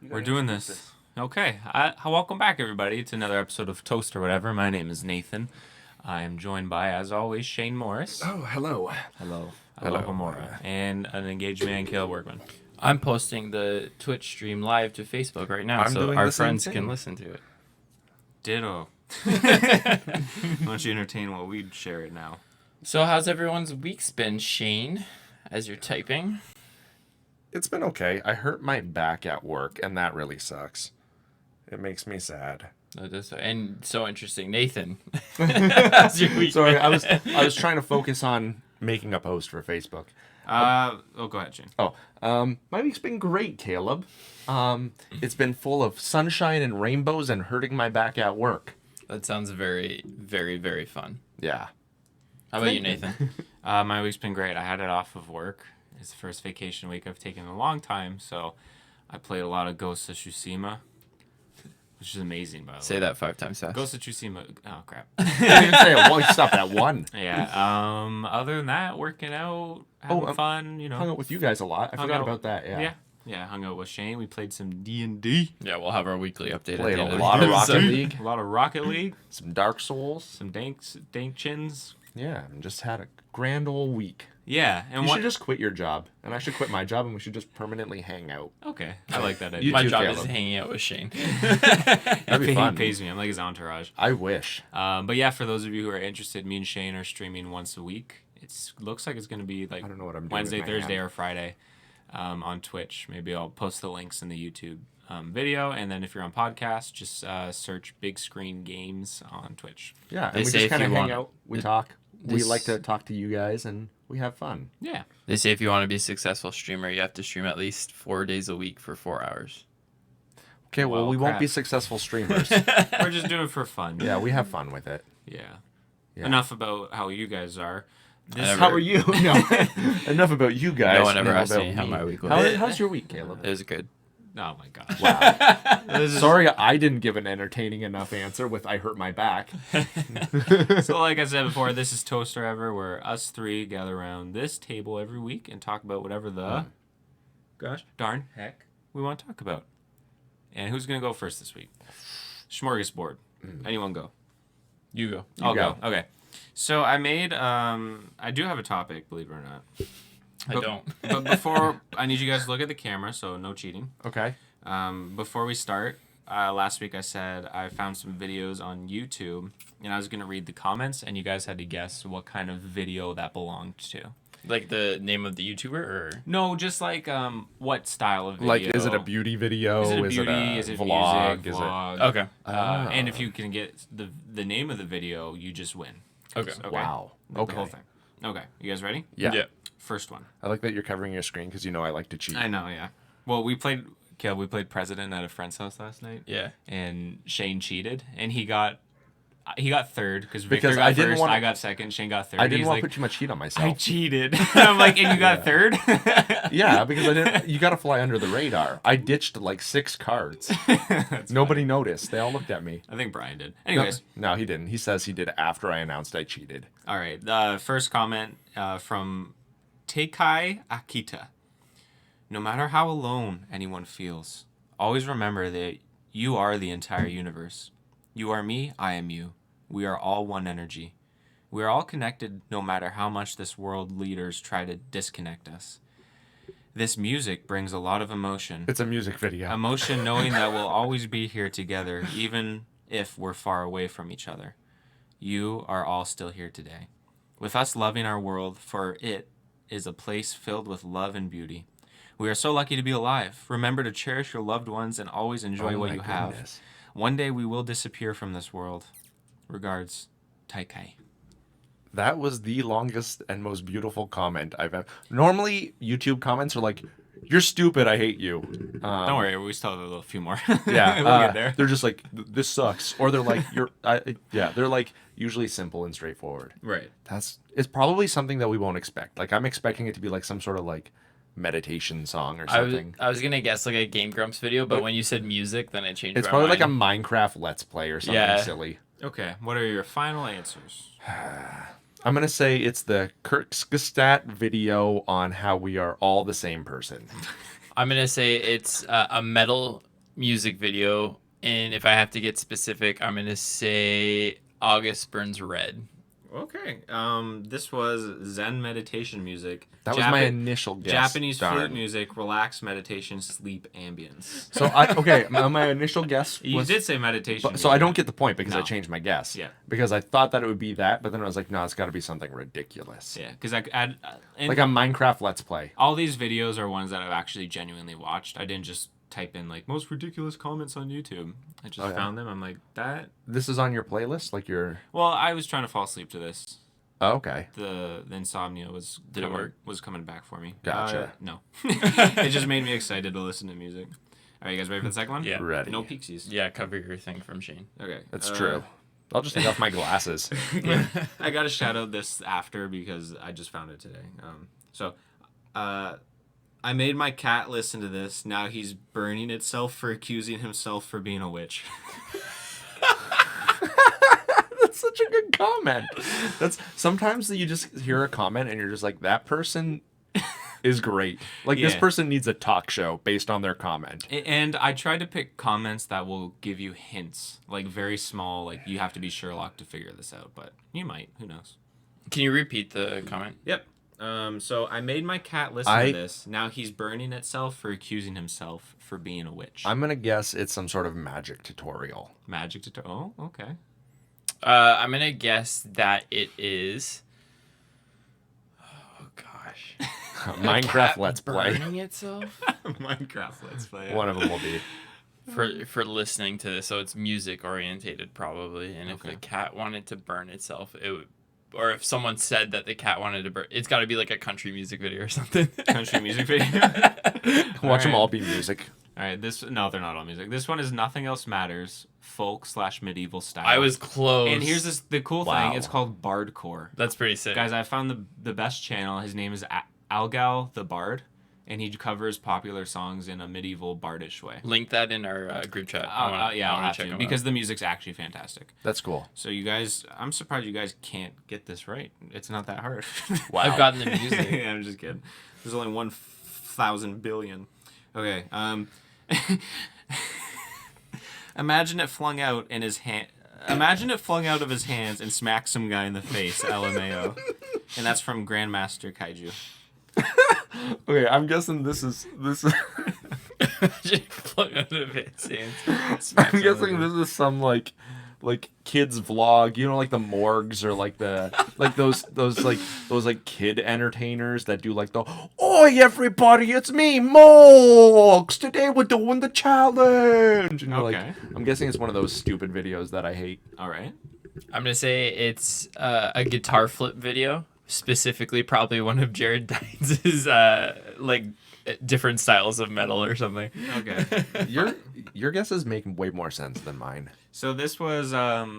We're doing this. Okay. Welcome back, everybody, to another episode of Toast or Whatever. My name is Nathan. I am joined by, as always, Shane Morris. Oh, hello. Hello. Hello. Hamora. And an engaged man, Caleb Workman. I'm posting the Twitch stream live to Facebook right now, so our friends can listen to it. Ditto. Why don't you entertain while we share it now? So how's everyone's week's been, Shane, as you're typing? It's been okay. I hurt my back at work, and that really sucks. It makes me sad. And so interesting. Nathan, how's your week Sorry, been? I was trying to focus on making a post for Facebook. Go ahead, Shane. My week's been great, Caleb. It's been full of sunshine and rainbows and hurting my back at work. That sounds very, very, very fun. Yeah. How about you, Nathan? My week's been great. I had it off of work. It's the first vacation week I've taken in a long time, so I played a lot of Ghost of Tsushima, which is amazing, by the way. Say that 5 times fast. Ghost of Tsushima. Oh, crap. I didn't say it. Well, stop at one. Yeah. Other than that, working out, having fun, Hung out with you guys a lot. I forgot about that, yeah. Yeah, hung out with Shane. We played some D&D. Yeah, we'll have our weekly update. Played at the a end lot of episode. Rocket League. A lot of Rocket League. Some Dark Souls. Some dank chins. Yeah, and just had a grand old week. Yeah. And You should just quit your job, and I should quit my job, and we should just permanently hang out. Okay. I like that idea. My too, job Caleb. is hanging out with Shane. That'd be fun. He pays me. I'm like his entourage. I wish. But yeah, for those of you who are interested, me and Shane are streaming once a week. It looks like it's going to be like I don't know what I'm doing Wednesday, with my Thursday, hand. or Friday on Twitch. Maybe I'll post the links in the YouTube video. And then if you're on podcast, just search Big Screen Games on Twitch. Yeah, They and we say just if kind of you hang want- out. We talk. We this- like to talk to you guys, and we have fun. Yeah. They say if you want to be a successful streamer, you have to stream at least 4 days a week for 4 hours. Okay, well, Well, we won't crap. be successible streamers. We're just doing it for fun. Yeah, we have fun with it. Yeah. Yeah. Enough about how you guys are. This, never- How are you? No. Enough about you guys. No one ever Now asked about me how my week was. How's your week, Caleb? It was good. Oh my gosh. Wow. This is- Sorry, I didn't give an entertaining enough answer with I hurt my back. So like I said before, this is Toaster Ever, where us three gather around this table every week and talk about whatever the gosh darn heck we want to talk about. And who's gonna go first this week? Smorgasbord. Anyone go? You go. I'll go. go. Okay. So I made I do have a topic, believe it or not. I don't. But before I need you guys to look at the camera, so no cheating. Okay. Before we start, last week I said I found some videos on YouTube, and I was going to read the comments, and you guys had to guess what kind of video that belonged to. Like the name of the YouTuber, or No, just like what style of video. Like, is it a beauty video? Is it a beauty? Is it vlog? music? Is Vlog? okay, And if you can get the name of the video, you just win. okay. Wow. Like Okay. The whole thing. Okay, you guys ready? Yeah. First one. I like that you're covering your screen because you know I like to cheat. I know, yeah. Well, we played President at a friend's house last night. Yeah. And Shane cheated, and he got third because Victor Because got I didn't first, wanna- I got second, Shane got third. I didn't He's want like, to put too much heat on I myself. cheated. I'm like, and you got third? Yeah, because I didn't. You got to fly under the radar. I ditched like 6 cards. That's Nobody noticed. They all looked at me. I think Brian did. Anyways, No, he didn't. He says he did after I announced I cheated. all right. First comment from Teikai Akita. No matter how alone anyone feels, always remember that you are the entire universe. You are me, I am you. We are all one energy. We are all connected no matter how much this world leaders try to disconnect us. This music brings a lot of emotion. It's a music video. Emotion knowing that we'll always be here together, even if we're far away from each other. You are all still here today. With us loving our world, for it is a place filled with love and beauty. We are so lucky to be alive. Remember to cherish your loved ones and always enjoy Oh what my you have. goodness. One day we will disappear from this world. Regards, Taikai. That was the longest and most beautiful comment I've ever. Normally, YouTube comments are like, "You're stupid. I hate you." Don't worry, we still have a few more. Yeah, we'll get there. they're just like, "This sucks," or they're like, "You're." Yeah, they're like usually simple and straightforward. Right. It's probably something that we won't expect. Like I'm expecting it to be like some sort of like meditation song or something. I was gonna guess like a Game Grumps video, but when you said music, then it changed. It's my probably like a mind. Minecraft Let's Play or something Yeah. silly. Okay, what are your final answers? I'm gonna say it's the Kirkstat video on how we are all the same person. I'm gonna say it's a metal music video, and if I have to get specific, I'm gonna say August Burns Red. Okay. This was Zen meditation music. That was my initial guess. Japanese flute music, relaxed meditation, sleep ambience. So my initial guess was... You did say meditation. So I don't get the point because I changed my guess. Yeah. Because I thought that it would be that, but then I was like, no, it's got to be something ridiculous. Yeah, because like a Minecraft Let's Play. All these videos are ones that I've actually genuinely watched. I didn't just type in like most ridiculous comments on YouTube. I just found them. I'm like, that. This is on your playlist, like your. Well, I was trying to fall asleep to this. Oh, okay. The insomnia was coming back for me. Gotcha. No, it just made me excited to listen to music. All right, you guys ready for the second one? Yeah, ready. No peeksies. Yeah, cover your thing from Shane. Okay, that's true. I'll just take off my glasses. Yeah, I gotta shout out this after because I just found it today. I made my cat listen to this. Now he's burning itself for accusing himself for being a witch. That's such a good comment. That's sometimes you just hear a comment and you're just like, that person is great. Like this person needs a talk show based on their comment. And I try to pick comments that will give you hints, like very small, like you have to be Sherlock to figure this out, but you might, who knows. Can you repeat the comment? Yep. So I made my cat listen to this. Now he's burning itself for accusing himself for being a witch. I'm going to guess it's some sort of magic tutorial. Magic tutorial? Oh, okay. I'm going to guess that it is... Oh, gosh. Minecraft Let's Play. Burning itself? Minecraft Let's Play. One of them will be. For listening to this, so it's music orientated probably, and if the cat wanted to burn itself, it would... Or if someone said that the cat wanted to burn, it's got to be like a country music video or something. Country music video. Watch them all be music. All right, no, they're not all music. This one is Nothing Else Matters, folk/medieval style. I was close. And here's the cool thing. It's called Bardcore. That's pretty sick. Guys, I found the best channel. His name is Algal the Bard, and he covers popular songs in a medieval bardish way. Link that in our group chat. I'll have to, because the music's actually fantastic. That's cool. So you guys, I'm surprised you guys can't get this right. It's not that hard. Wow. I've gotten the music. Yeah, I'm just kidding. There's only 1,000 billion. Okay. Imagine it flung out in his hand. Imagine it flung out of his hands and smacked some guy in the face. LMAO. And that's from Grandmaster Kaiju. Okay, I'm guessing this is. Flung out of his hands. I'm guessing this is some like kids vlog, you know, like the morgues or like those kid entertainers that do like the "Oi everybody, it's me, Morgs. Today we're doing the challenge." And okay. I'm guessing it's one of those stupid videos that I hate. All right. I'm gonna say it's a guitar flip video, specifically probably one of Jared Dines' like different styles of metal or something. Okay. Your guesses make way more sense than mine. So this was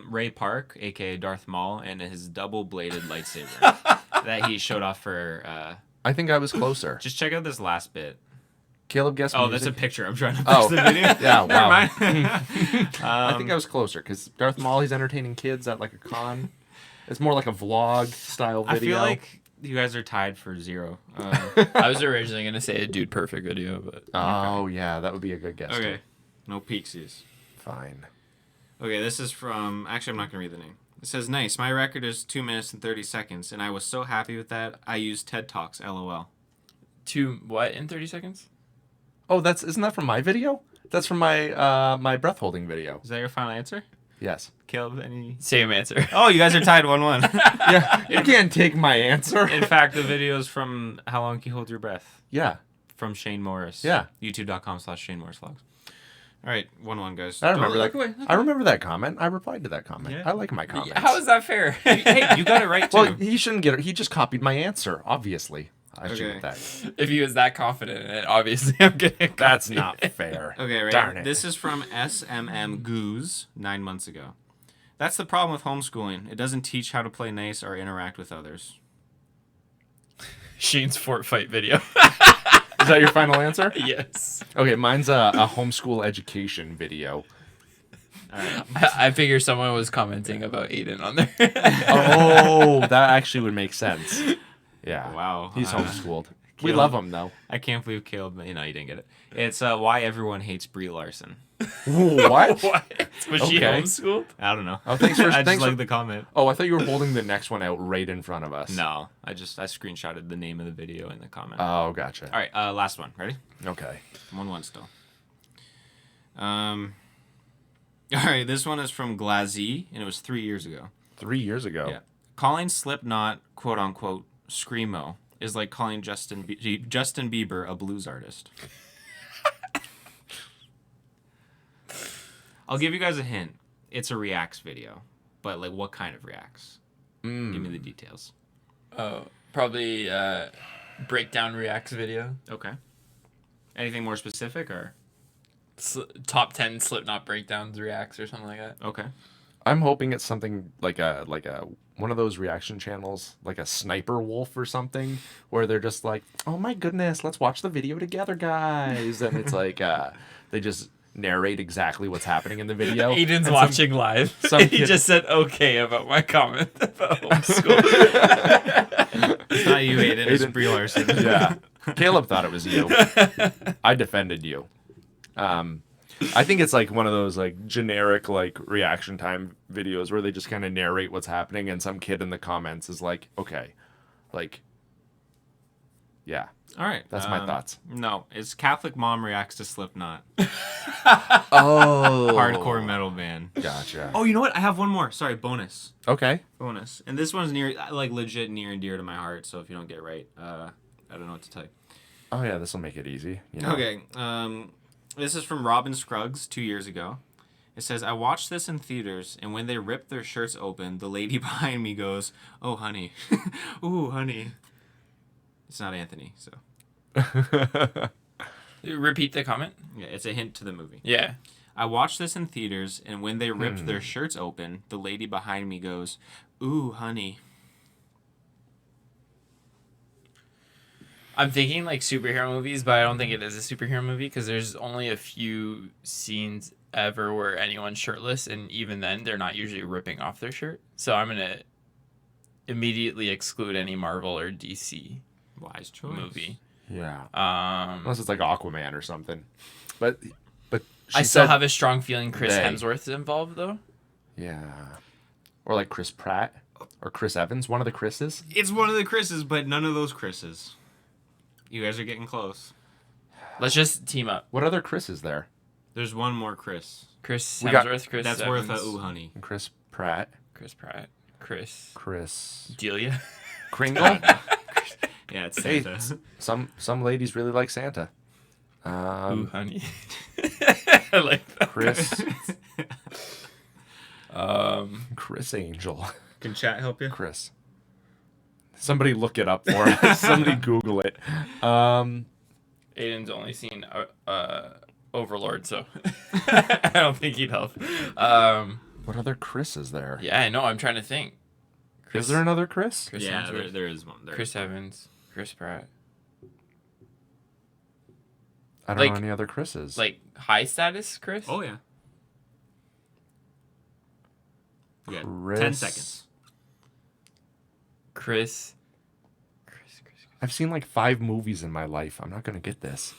Ray Park, aka Darth Maul, and his double-bladed lightsaber that he showed off for. I think I was closer. Just check out this last bit. Caleb guessed. Oh, music. that's a picture. I'm trying to post the video. Yeah, wow. Never mind. I think I was closer because Darth Maul, he's entertaining kids at like a con. It's more like a vlog style video. I feel like you guys are tied for 0. I was originally gonna say a Dude Perfect video, but yeah, that would be a good guess. Okay, no peeksies. Fine. Okay, this is from. Actually, I'm not gonna read the name. It says, "Nice. My record is 2 minutes and 30 seconds, and I was so happy with that. I used TED Talks. LOL." 2 what in 30 seconds? Oh, isn't that from my video? That's from my my breath holding video. Is that your final answer? Yes. Caleb, any? Same answer. Oh, you guys are tied 1-1. Yeah, you can't take my answer. In fact, the video is from How Long Can You Hold Your Breath? Yeah. From Shane Morris. Yeah. YouTube.com/Shane Morris Vlogs. All right, 1-1, guys. I remember that. I remember that comment. I replied to that comment. Yeah. I like my comments. How is that fair? Hey, you got it right, too. Well, he shouldn't get it. He just copied my answer, obviously. I should get that. If he was that confident in it, obviously I'm getting. That's not fair. Okay, right. Darn it. This is from SMM Goose 9 months ago. That's the problem with homeschooling. It doesn't teach how to play nice or interact with others. Shane's fort fight video. Is that your final answer? Yes. Okay, mine's a homeschool education video. All right. I figure someone was commenting about Aiden on there. Oh, that actually would make sense. Yeah. Wow. He's homeschooled. We love them though. I can't believe Caleb. You didn't get it. It's why everyone hates Brie Larson. What? Was she homeschooled? I don't know. Oh, thanks for I thanks just like for the comment. Oh, I thought you were holding the next one out right in front of us. No, I screenshotted the name of the video in the comment. Oh, gotcha. All right, last one. Ready? Okay. 1-1 still. All right, this one is from Glazzy, and it was 3 years ago. 3 years ago. Yeah. Calling Slipknot "quote unquote" screamo is like calling Justin Bieber a blues artist. I'll give you guys a hint. It's a reacts video, but like what kind of reacts? Give me the details. Oh, probably breakdown reacts video. Okay. Anything more specific or? Top 10 Slipknot breakdowns reacts or something like that. Okay. I'm hoping it's something like a one of those reaction channels, like a Sniper Wolf or something, where they're just like, "Oh my goodness, let's watch the video together, guys," and it's like they just narrate exactly what's happening in the video. Aiden's watching live. He just said okay about my comment about homeschool. It's not you, Aiden. It's Brie Larson. Yeah. Caleb thought it was you. I defended you. I think it's like one of those like generic like reaction time videos where they just kind of narrate what's happening and some kid in the comments is like, okay, like, yeah. All right. That's my thoughts. No, it's Catholic mom reacts to Slipknot. Oh. Hardcore metal band. Gotcha. Oh, you know what? I have one more. Sorry, bonus. Okay. Bonus. And this one's legit near and dear to my heart, so if you don't get it right, I don't know what to tell you. Oh, yeah, this will make it easy. You know? Okay. This is from Robin Scruggs 2 years ago. It says, I watched this in theaters, and when they ripped their shirts open, the lady behind me goes, "Oh, honey." Ooh, honey. It's not Anthony, so. Repeat the comment? Yeah, it's a hint to the movie. Yeah. I watched this in theaters, and when they ripped their shirts open, the lady behind me goes, "Ooh, honey." I'm thinking like superhero movies, but I don't think it is a superhero movie because there's only a few scenes ever where anyone's shirtless, and even then, they're not usually ripping off their shirt. So I'm going to immediately exclude any Marvel or DC Wise choice. movie. Yeah. Um, Unless it's like Aquaman or something. But I still have a strong feeling Chris they. Hemsworth's involved, though. Yeah. Or like Chris Pratt or Chris Evans, one of the Chris's. It's one of the Chris's, but none of those Chris's. You guys are getting close. Let's just team up. What other Chris is there? There's one more Chris. Chris We got- Hemsworth, Chris That's Evans, worth a ooh, honey. Chris Pratt. Chris Pratt, Chris Delia. Kringle. Yeah, it's Hey, Santa. some ladies really like Santa. Ooh, honey. I like that. Chris Um, Chris Angel. Can chat help you? Chris. Somebody look it up for us. Somebody Google it. Aiden's only seen Overlord, so I don't think he'd help. What other Chris is there? Yeah, I know. I'm trying to think. Is there another Chris? Chris Yeah, Hemsworth, there is one. Chris Evans, Chris Pratt. I don't Like- know any other Chris's. Like high status Chris? Oh, yeah. Yeah, Chris. 10 seconds. Chris. I've seen like 5 movies in my life. I'm not gonna get this.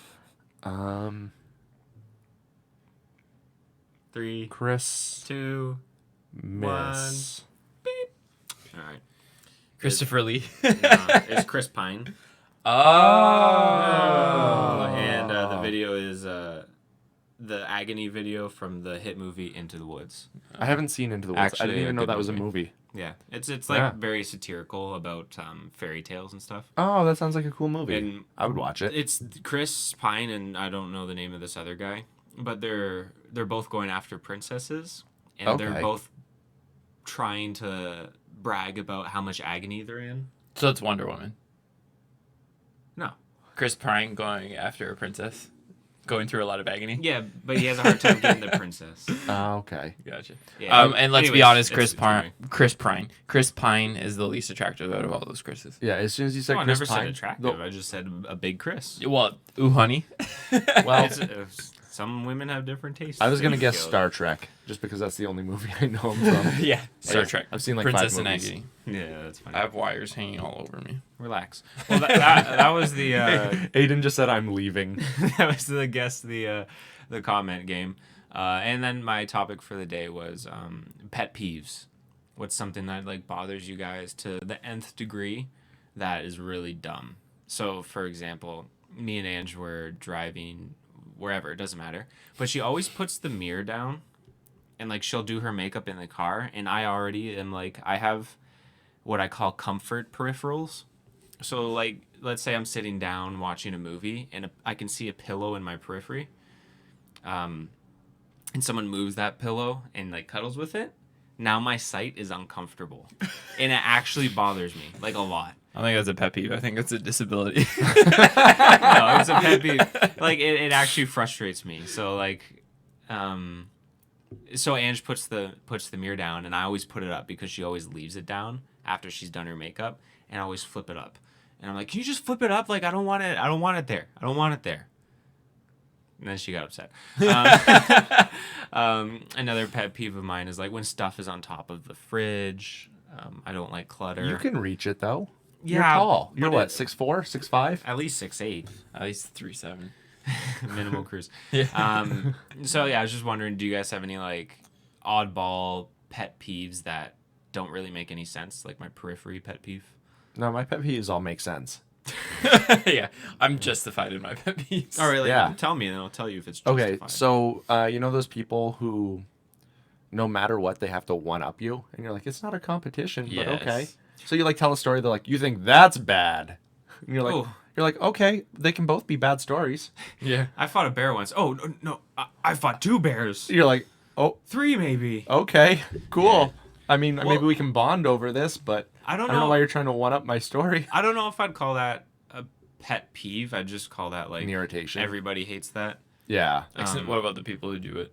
3, Chris 2. Miss. All right. Christopher Lee. It's Chris Pine. Oh. And the video is the agony video from the hit movie Into the Woods. I haven't seen Into the Woods. I Actually, didn't even a know good that was a movie. movie. Yeah, it's like Yeah. very satirical about fairy tales and stuff. Oh, that sounds like a cool movie. And I would watch it. It's Chris Pine and I don't know the name of this other guy, but they're both going after princesses, and they're Okay. both trying to brag about how much agony they're in. So it's Wonder Woman. No. Chris Pine going after a princess, going through a lot of agony. Yeah, but he has a hard time getting the princess. Oh, okay. Gotcha. Yeah. And let's be Anyways, honest, it's annoying. Chris Pine is the least attractive out of all those Chris's. Yeah, as soon as you said No, I Chris never Pine, said attractive. I just said a big Chris. Well, ooh, honey. well, It's some women have different tastes. I was gonna There you guess go. Star Trek, just because that's the only movie I know him from. Yeah, Star Trek. I've seen like Princess 5 and movies. Agony. Yeah, that's fine. I have wires hanging all over me. Relax. Well, that was the Aiden just said I'm leaving. that was the comment game, and then my topic for the day was pet peeves. What's something that like bothers you guys to the nth degree that is really dumb? So, for example, me and Ange were driving wherever, it doesn't matter, but she always puts the mirror down, and like she'll do her makeup in the car, and I already am like I have what I call comfort peripherals. So like let's say I'm sitting down watching a movie and I can see a pillow in my periphery, and someone moves that pillow and like cuddles with it. Now my sight is uncomfortable, and it actually bothers me like a lot. I think that's a pet peeve. I think it's a disability. No, it's a pet peeve. Like it actually frustrates me. So like, so Ange puts the mirror down, and I always put it up because she always leaves it down after she's done her makeup, and I always flip it up. And I'm like, can you just flip it up? Like I don't want it there. I don't want it there. And then she got upset. Another pet peeve of mine is like when stuff is on top of the fridge. I don't like clutter. You can reach it though. Yeah, You're tall. You're but what, it- 6'4", 6'5"? At least 6'8". At least 3'7". Minimal cruise. Yeah. So yeah, I was just wondering, do you guys have any like oddball pet peeves that don't really make any sense? Like my periphery pet peeve. No, my pet peeves all make sense. Yeah, I'm justified in my pet peeves. All right, Yeah. tell me, and I'll tell you if it's justified. Okay, so you know those people who, no matter what, they have to one up you, and you're like, it's not a competition, but okay. Yes. So you like tell a story, they're like, you think that's bad, and you're like, Oh. okay, they can both be bad stories. Yeah. I fought a bear once. Oh no, I fought 2 bears. You're like, oh, 3 maybe. okay, cool. Yeah. I mean, Well- maybe we can bond over this, but I don't I don't know know. why you're trying to one up my story. I don't know if I'd call that a pet peeve. I'd just call that like An irritation. everybody hates that. Yeah. What about the people who do it?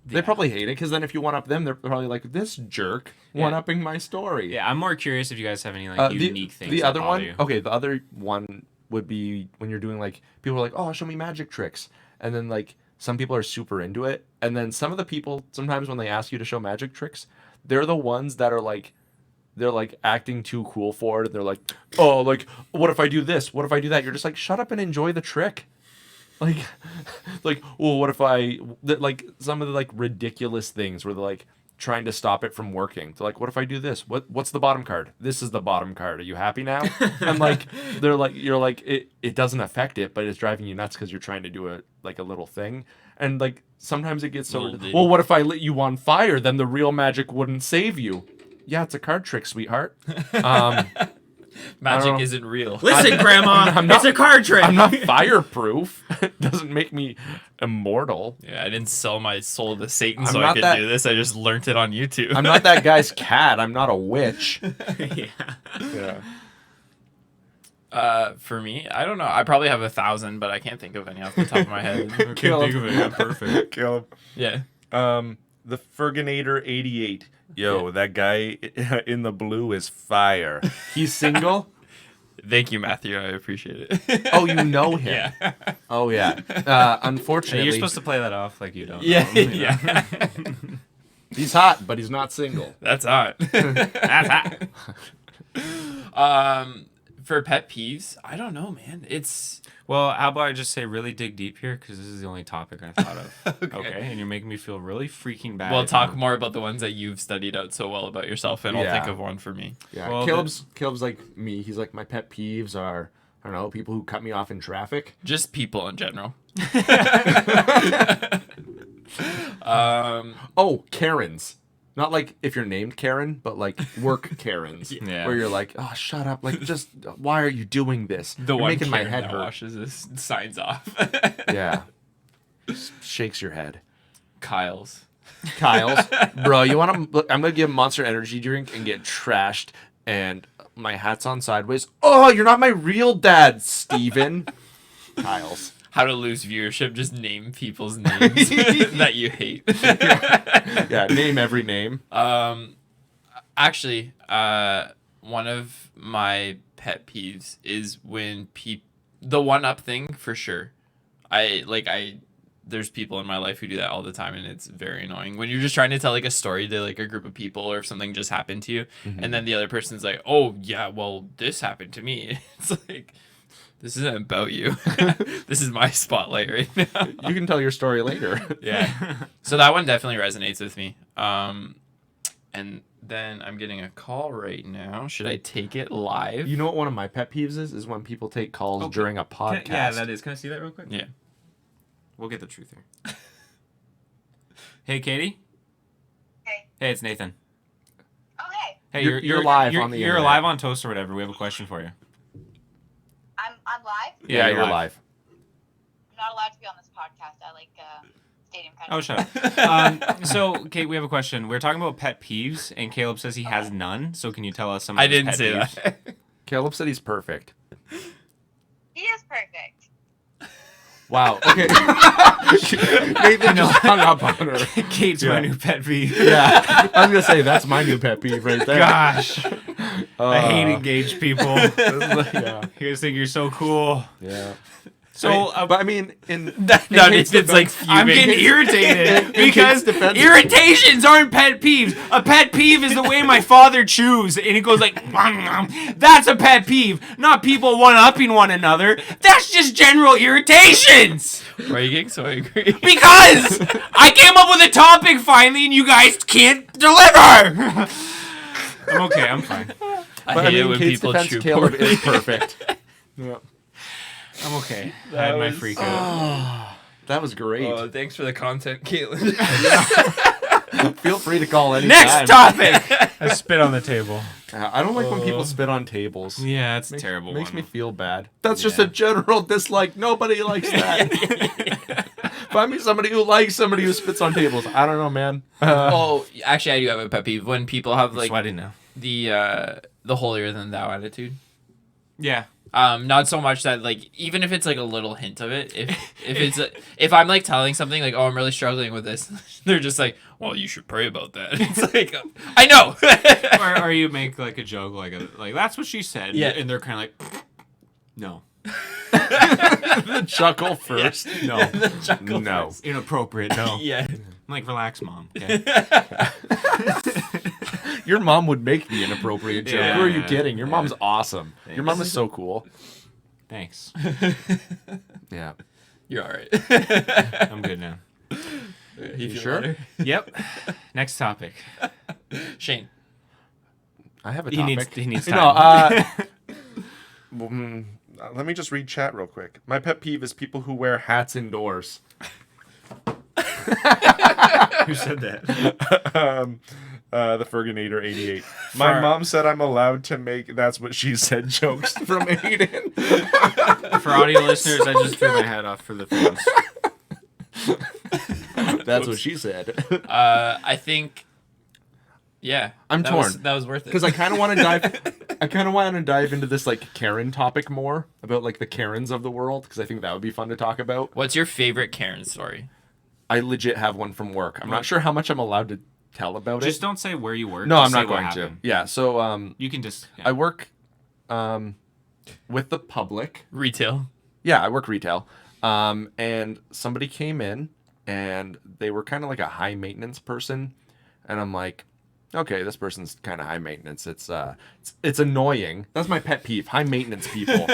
They probably hate it because then if you one up them, they're probably like, this jerk one upping my story. Yeah, I'm more curious if you guys have any like unique things. The that other bother one, you. okay, the other one would be when you're doing like, people are like, oh, show me magic tricks. And then like, some people are super into it. And then some of the people, sometimes when they ask you to show magic tricks, they're the ones that are like, they're like acting too cool for it. And they're like, oh, like, what if I do this? What if I do that? You're just like, shut up and enjoy the trick. Like, well, what if like some of the like ridiculous things where they're like trying to stop it from working. They're like, what if I do this? What's the bottom card? This is the bottom card. Are you happy now? And like, they're like, you're like, it doesn't affect it, but it's driving you nuts because you're trying to do a little thing. And like, sometimes it gets so, Little ditty. well, what if I lit you on fire? Then the real magic wouldn't save you. Yeah, it's a card trick, sweetheart. Magic know. isn't real. Listen, Grandma, it's a card trick. I'm not fireproof. It doesn't make me immortal. Yeah, I didn't sell my soul to Satan I'm so I not could that- do this. I just learned it on YouTube. I'm not that guy's cat. I'm not a witch. Yeah. Yeah. For me, I don't know. I probably have 1,000, but I can't think of any off the top of my head. I can't think of it. Yeah, perfect. Caleb. Yeah. The Ferginator 88. Yo, that guy in the blue is fire. He's single? Thank you, Matthew. I appreciate it. Oh, you know him. Yeah. Oh, yeah. Unfortunately, You're supposed to play that off like you don't. Yeah. know, you know? Yeah. he's hot, but he's not single. That's hot. That's hot. For pet peeves, I don't know, man. It's Well, how about I just say really dig deep here because this is the only topic I thought of. Okay. And you're making me feel really freaking bad. we'll if talk I'm- more about the ones that you've studied out so well about yourself, and I'll Yeah. think of one for me. Yeah. Well, Caleb's like me. He's like, my pet peeves are, I don't know, people who cut me off in traffic. Just people in general. Oh, Karens. Not like if you're named Karen, but like work Karens. Yeah. Where you're like, oh, shut up. Like, just, why are you doing this? The You're one making my Karen head that hurt. washes his signs off. Yeah. Just shakes your head. Kyle's. Kyle's. Bro, you want to, I'm going to give Monster Energy drink and get trashed. And my hat's on sideways. Oh, you're not my real dad, Steven. Kyle's. How to lose viewership, just name people's names that you hate. Yeah, name every name. Actually, one of my pet peeves is when the one-up thing, for sure. I there's people in my life who do that all the time, and it's very annoying when you're just trying to tell like a story to like a group of people, or if something just happened to you, and then the other person's like, oh yeah, well this happened to me. It's like, this isn't about you. This is my spotlight right now. You can tell your story later. Yeah. So that one definitely resonates with me. And then I'm getting a call right now. Should I take it live? You know what one of my pet peeves is when people take calls during a podcast. Yeah, that is. Can I see that real quick? Yeah. We'll get the truth here. Hey, Katie. Hey. Hey, it's Nathan. Oh, hey. Hey, You're live on the You're internet. live on Toast or whatever. We have a question for you. I'm live. Yeah, you're you're live. I'm not allowed to be on this podcast. I like stadium kind Oh, of. shut up. So, Kate, we have a question. We're talking about pet peeves, and Caleb says he has none. So, can you tell us some of I his didn't pet say peeves? that. Caleb said he's perfect. He is perfect. Wow. Okay. Nathan just hung up on her. Kate's my new pet peeve. Yeah. I was gonna say that's my new pet peeve right there. Gosh. I hate engaged people. Yeah. You guys think you're so cool. Yeah. So, But I mean, in No, Kate's it's like defense- I'm fuming. getting irritated because Kate's defense- irritations aren't pet peeves. A pet peeve is the way my father chews, and it goes like, that's a pet peeve, not people one-upping one another. That's just general irritations. Why are you getting so angry? Because I came up with a topic finally, and you guys can't deliver. I'm okay. I'm fine. I But hate it when Kate's people defense, chew Caleb poorly. is perfect. Yeah. I'm okay. I had my freak out. That was great. Oh, thanks for the content, Caitlin. Feel free to call anytime. Next topic. I spit on the table. I don't like when people spit on tables. Yeah, that's a terrible. Makes one. me feel bad. That's just Yeah. a general dislike. Nobody likes that. Find me somebody who likes somebody who spits on tables. I don't know, man. Oh, actually, I do have a pet peeve when people have I'm like sweating now. the holier than thou attitude. Yeah. Not so much that like even if it's like a little hint of it, if I'm like telling something like, oh, I'm really struggling with this, they're just like, well, you should pray about that. It's like, I know. or you make like a joke like that's what she said. Yeah. And they're kind of like, no, The chuckle first. no, No. inappropriate. No. Yeah. I'm like, relax, mom. Okay. Your mom would make the inappropriate joke. Yeah. Who are you kidding? Your Yeah. mom's awesome. Thanks. Your mom is so cool. Thanks. Yeah. You're all right. I'm good now. You sure? better? Yep. Next topic. Shane. I have a He topic. needs No, time. let me just read chat real quick. My pet peeve is people who wear hats indoors. Who said that? The Ferganator 88. My For- mom said I'm allowed to make that's what she said jokes from Aiden. For audio listeners, I just threw my hat off for the fans. That's what she said. I think. Yeah. I'm that torn. that was worth it. Because I kind of want to dive. I kind of want to dive into this like Karen topic more about like the Karens of the world because I think that would be fun to talk about. What's your favorite Karen story? I legit have one from work. I'm not sure how much I'm allowed to tell about Just it. don't say where you work. No, I'm just say not what going to. happened. Yeah. So You can just. I work with the public. Retail. Yeah, I work retail. And somebody came in and they were kind of like a high maintenance person. And I'm like, okay, this person's kind of high maintenance. It's annoying. That's my pet peeve. High maintenance people.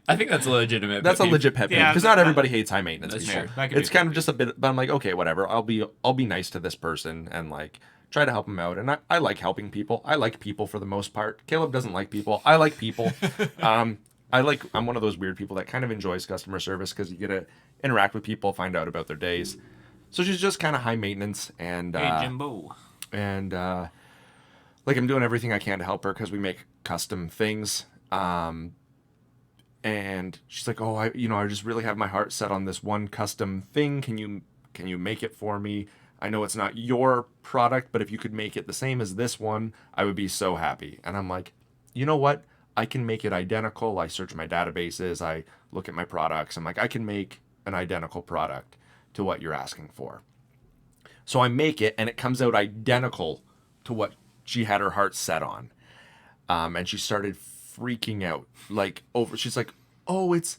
I think that's a legitimate. That's a pet peeve. legit pet peeve Yeah, because not everybody hates high maintenance That's people. true. That could It's be a kind pet of just a bit, but I'm like, okay, whatever. I'll be nice to this person and like try to help them out. And I like helping people. I like people for the most part. Caleb doesn't like people. I like people. I'm one of those weird people that kind of enjoys customer service because you get to interact with people, find out about their days. So she's just kind of high maintenance and Hey, Jimbo. and like I'm doing everything I can to help her because we make custom things. And she's like, "Oh, I just really have my heart set on this one custom thing. Can you make it for me? I know it's not your product, but if you could make it the same as this one, I would be so happy." And I'm like, "You know what? I can make it identical. I search my databases, I look at my products. I'm like, I can make an identical product to what you're asking for." So I make it, and it comes out identical to what she had her heart set on. And she started freaking out, like over. She's like, "Oh, it's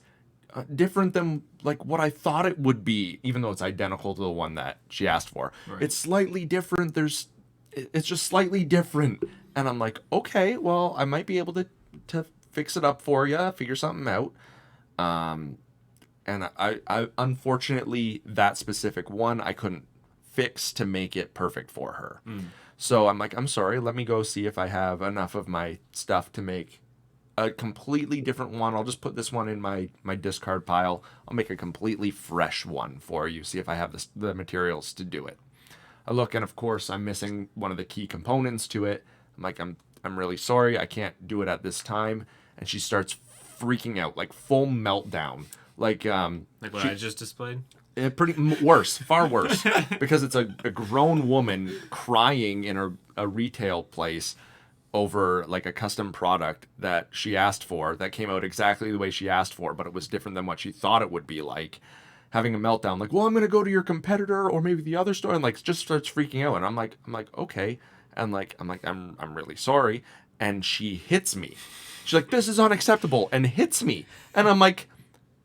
different than like what I thought it would be, even though it's identical to the one that she asked for. Right. It's slightly different. It's just slightly different. And I'm like, okay, well, I might be able to fix it up for you, figure something out. And I unfortunately, that specific one, I couldn't fix to make it perfect for her. So I'm like, I'm sorry, let me go see if I have enough of my stuff to make a completely different one. I'll just put this one in my discard pile. I'll make a completely fresh one for you, see if I have the materials to do it. I look, and of course, I'm missing one of the key components to it. I'm like, I'm really sorry, I can't do it at this time. And she starts freaking out, like full meltdown. Like what I just displayed? Worse, far worse, because it's a grown woman crying in a retail place over like a custom product that she asked for that came out exactly the way she asked for, but it was different than what she thought it would be like. Having a meltdown, like, well, I'm gonna go to your competitor or maybe the other store, and like just starts freaking out. And I'm like, okay, and I'm really sorry. And she hits me. She's like, this is unacceptable, and hits me. And I'm like,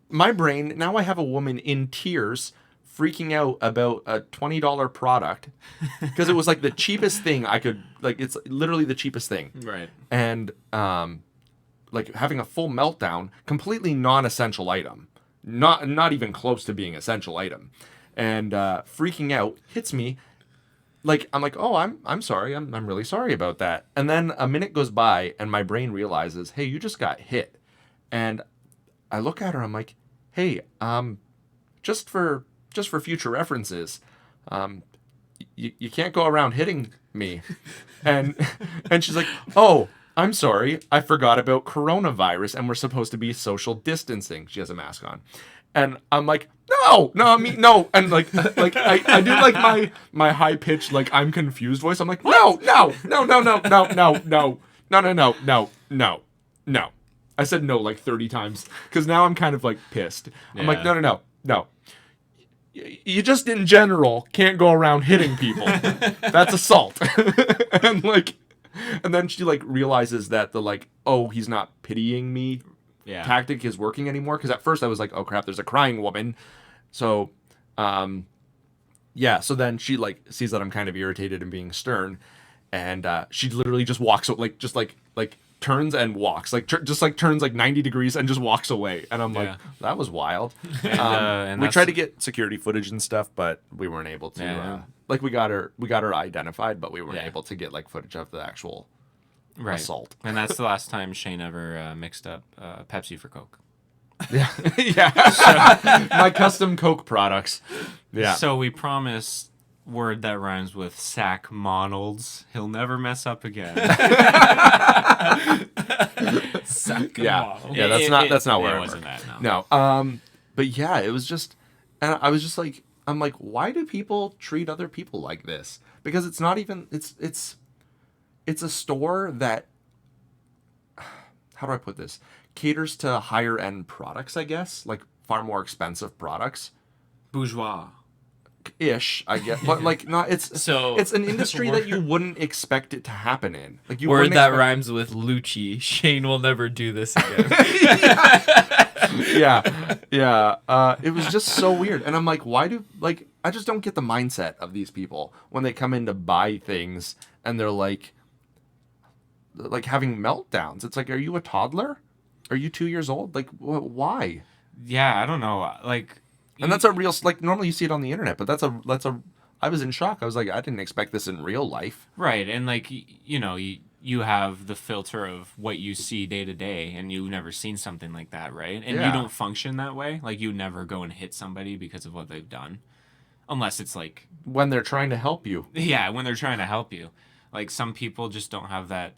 my brain, now I have a woman in tears freaking out about a $20 product because it was like the cheapest thing I could, like, it's literally the cheapest thing. Right. And like having a full meltdown, completely non-essential item, not even close to being essential item, and freaking out, hits me. Like, I'm like, oh, I'm sorry, I'm really sorry about that. And then a minute goes by and my brain realizes, hey, you just got hit. And I look at her, I'm like, hey, just for future references, you can't go around hitting me. And she's like, oh, I'm sorry, I forgot about coronavirus and we're supposed to be social distancing. She has a mask on. And I'm like, no, and like I do like my high pitched, like, I'm confused voice. I'm like, no. I said no like 30 times because now I'm kind of like pissed. I'm like, no. You just in general can't go around hitting people. That's assault. and then she like realizes that the like, oh, he's not pitying me tactic is working anymore. Because at first I was like, oh crap, there's a crying woman. So, so then she like sees that I'm kind of irritated and being stern, and she literally just walks like turns and walks turns like 90 degrees and just walks away. And I'm like, that was wild. And we tried to get security footage and stuff, but we weren't able to. Like we got her identified, but we weren't able to get like footage of the actual assault. And that's the last time Shane ever mixed up Pepsi for Coke. Yeah. Yeah. My custom Coke products. Yeah. So we promise word that rhymes with Sack Monalds. He'll never mess up again. Sack Yeah. Monalds. Yeah, that's not where it I wasn't work. that. No. No. But yeah, it was just, and I was just like, I'm like, why do people treat other people like this? Because it's not even, it's a store that, how do I put this? Caters to higher end products, I guess, like far more expensive products. Bourgeois. Ish, I guess, but like not. It's an industry that you wouldn't expect it to happen in. Like you word that rhymes with Lucci. Shane will never do this again. Yeah. It was just so weird, and I'm like, I just don't get the mindset of these people when they come in to buy things, and they're like having meltdowns. It's like, are you a toddler? Are you 2 years old? Like, why? Yeah, I don't know. Like. And that's a real, like, normally you see it on the internet, but that's a, I was in shock. I was like, I didn't expect this in real life. Right. And like, you have the filter of what you see day to day, and you've never seen something like that, right? And you don't function that way. Like, you never go and hit somebody because of what they've done. Unless it's like... when they're trying to help you. Yeah, when they're trying to help you. Like, some people just don't have that...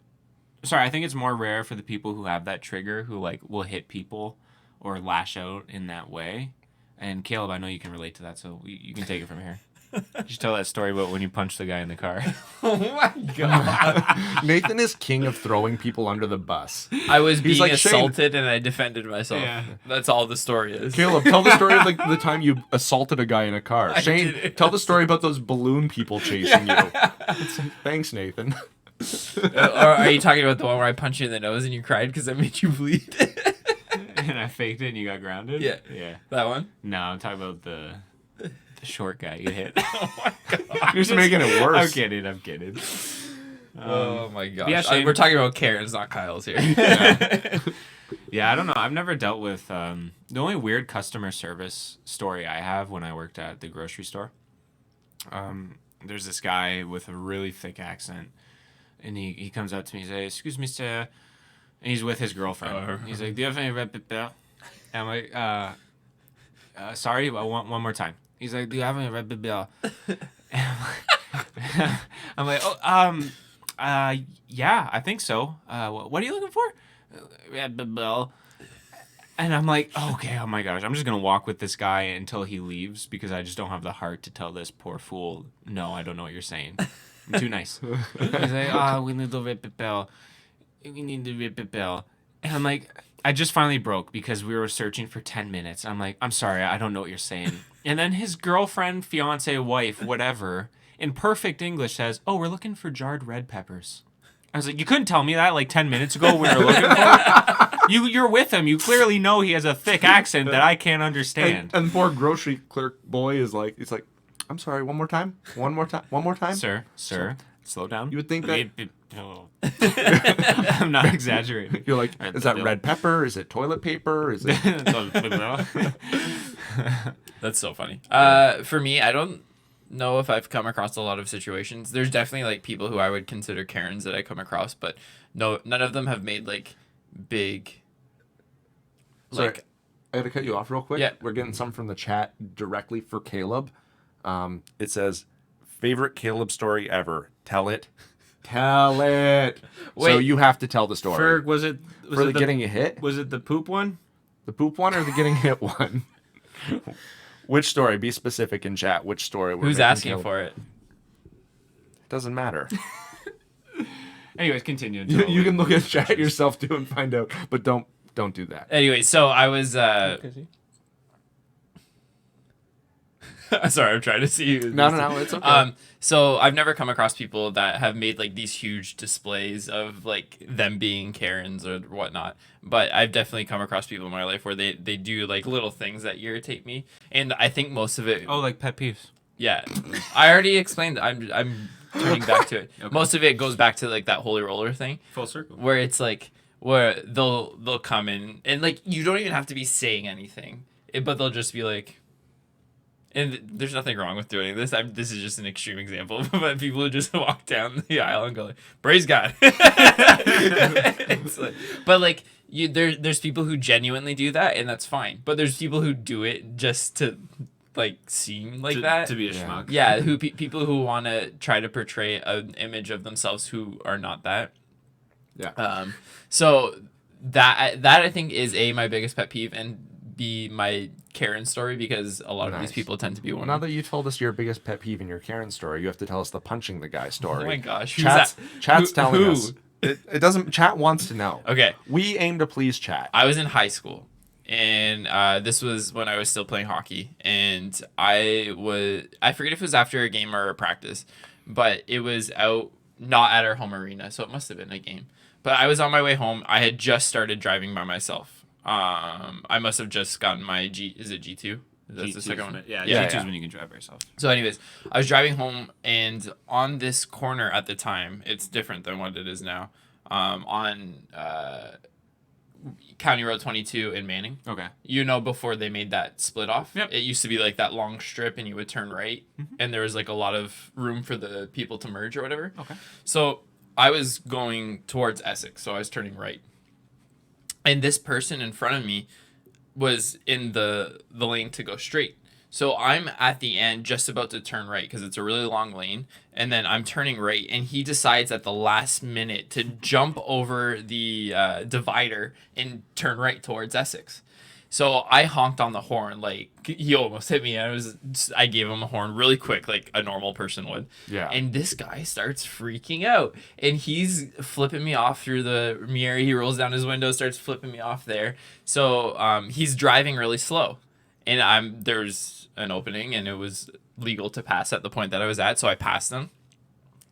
Sorry, I think it's more rare for the people who have that trigger, who, like, will hit people or lash out in that way. And Caleb, I know you can relate to that, so you can take it from here. Just tell that story about when you punched the guy in the car. Oh my god. Nathan is king of throwing people under the bus. I was being like, assaulted and I defended myself. Yeah. That's all the story is. Caleb, tell the story of like the time you assaulted a guy in a car. I Shane, didn't. tell the story about those balloon people chasing you. Thanks, Nathan. Or are you talking about the one where I punched you in the nose and you cried because I made you bleed? and I faked it and you got grounded? Yeah. Yeah. That one? No, I'm talking about the short guy you hit. Oh my god. You're just making it worse. I'm kidding. Oh my gosh. yeah, Shane- we're talking about Karen's, not Kyle's here. Yeah, I don't know. I've never dealt with the only weird customer service story I have when I worked at the grocery store. There's this guy with a really thick accent, and he comes up to me and says, "Excuse me, sir," and he's with his girlfriend. He's like, "Do you have any red pepper?" And I'm like, "Sorry, I want one more time." He's like, "Do you have any red pepper?" And I'm like, "Oh, yeah, I think so. What are you looking for?" Red pepper. And I'm like, okay, oh my gosh, I'm just going to walk with this guy until he leaves because I just don't have the heart to tell this poor fool, no, I don't know what you're saying. I'm too nice. He's like, we need the red pepper. We need the red pepper. And I'm like, I just finally broke because we were searching for 10 minutes. I'm like, I'm sorry, I don't know what you're saying. And then his girlfriend, fiance, wife, whatever, in perfect English says, oh, we're looking for jarred red peppers. I was like, you couldn't tell me that like 10 minutes ago when we were looking for it. You're with him. You clearly know he has a thick accent that I can't understand. And poor grocery clerk boy is like, it's like, I'm sorry, one more time? One more time? Sir, slow down. You would think that... No. I'm not exaggerating. You're like, is that red pepper? Is it toilet paper? Is it... That's so funny. For me, I don't know if I've come across a lot of situations. There's definitely like people who I would consider Karens that I come across, but no, none of them have made like big. Sorry, Like, I gotta cut you off real quick. Yeah. We're getting some from the chat directly for Caleb. It says, favorite Caleb story ever. Tell it. Tell it. So Wait. you have to tell the story. Ferg, was it For the getting a hit? Was it the poop one? The poop one or the getting hit one? Which story? Be specific in chat. Which story? who's asking for it? Doesn't matter. Anyways, continue. You can look at chat yourself too and find out, but don't do that. Anyway, so I was. Sorry, I'm trying to see. No, it's okay. So I've never come across people that have made like these huge displays of like them being Karens or whatnot. But I've definitely come across people in my life where they do like little things that irritate me, and I think most of it. Oh, like pet peeves. Yeah, I already explained. I'm turning back to it. Okay. Most of it goes back to like that holy roller thing, Full circle. where it's like where they'll come in and like you don't even have to be saying anything, but they'll just be like. And there's nothing wrong with doing this. This is just an extreme example, but people who just walk down the aisle and go like, "Praise God." It's like, but like there's people who genuinely do that, and that's fine. But there's people who do it just to like seem like that. To be a schmuck. Yeah, people who want to try to portray an image of themselves who are not that. Yeah. So that I think is my biggest pet peeve, and B, my Karen story, because a lot of these people tend to be Well, one. now that you told us your biggest pet peeve in your Karen story, you have to tell us the punching the guy story. Oh my gosh, Chat's telling who? us. It doesn't. Chat wants to know. Okay, We aim to please chat. I was in high school, and this was when I was still playing hockey, and I forget if it was after a game or a practice, but it was not at our home arena, so it must have been a game. But I was on my way home. I had just started driving by myself. I must have just gotten my G. Is it G2? That's the second one. Yeah, Yeah. G2 is when you can drive by yourself. So, anyways, I was driving home, and on this corner at the time, it's different than what it is now. On County Road 22 in Manning. Okay. Before they made that split off, Yep. it used to be like that long strip, and you would turn right, and there was like a lot of room for the people to merge or whatever. Okay. So I was going towards Essex, so I was turning right. And this person in front of me was in the lane to go straight. So I'm at the end just about to turn right because it's a really long lane. And then I'm turning right, and he decides at the last minute to jump over the divider and turn right towards Essex. So I honked on the horn, like he almost hit me. I gave him a horn really quick, like a normal person would. Yeah. And this guy starts freaking out, and he's flipping me off through the mirror. He rolls down his window, starts flipping me off there. So he's driving really slow, and there's an opening, and it was legal to pass at the point that I was at, so I passed him.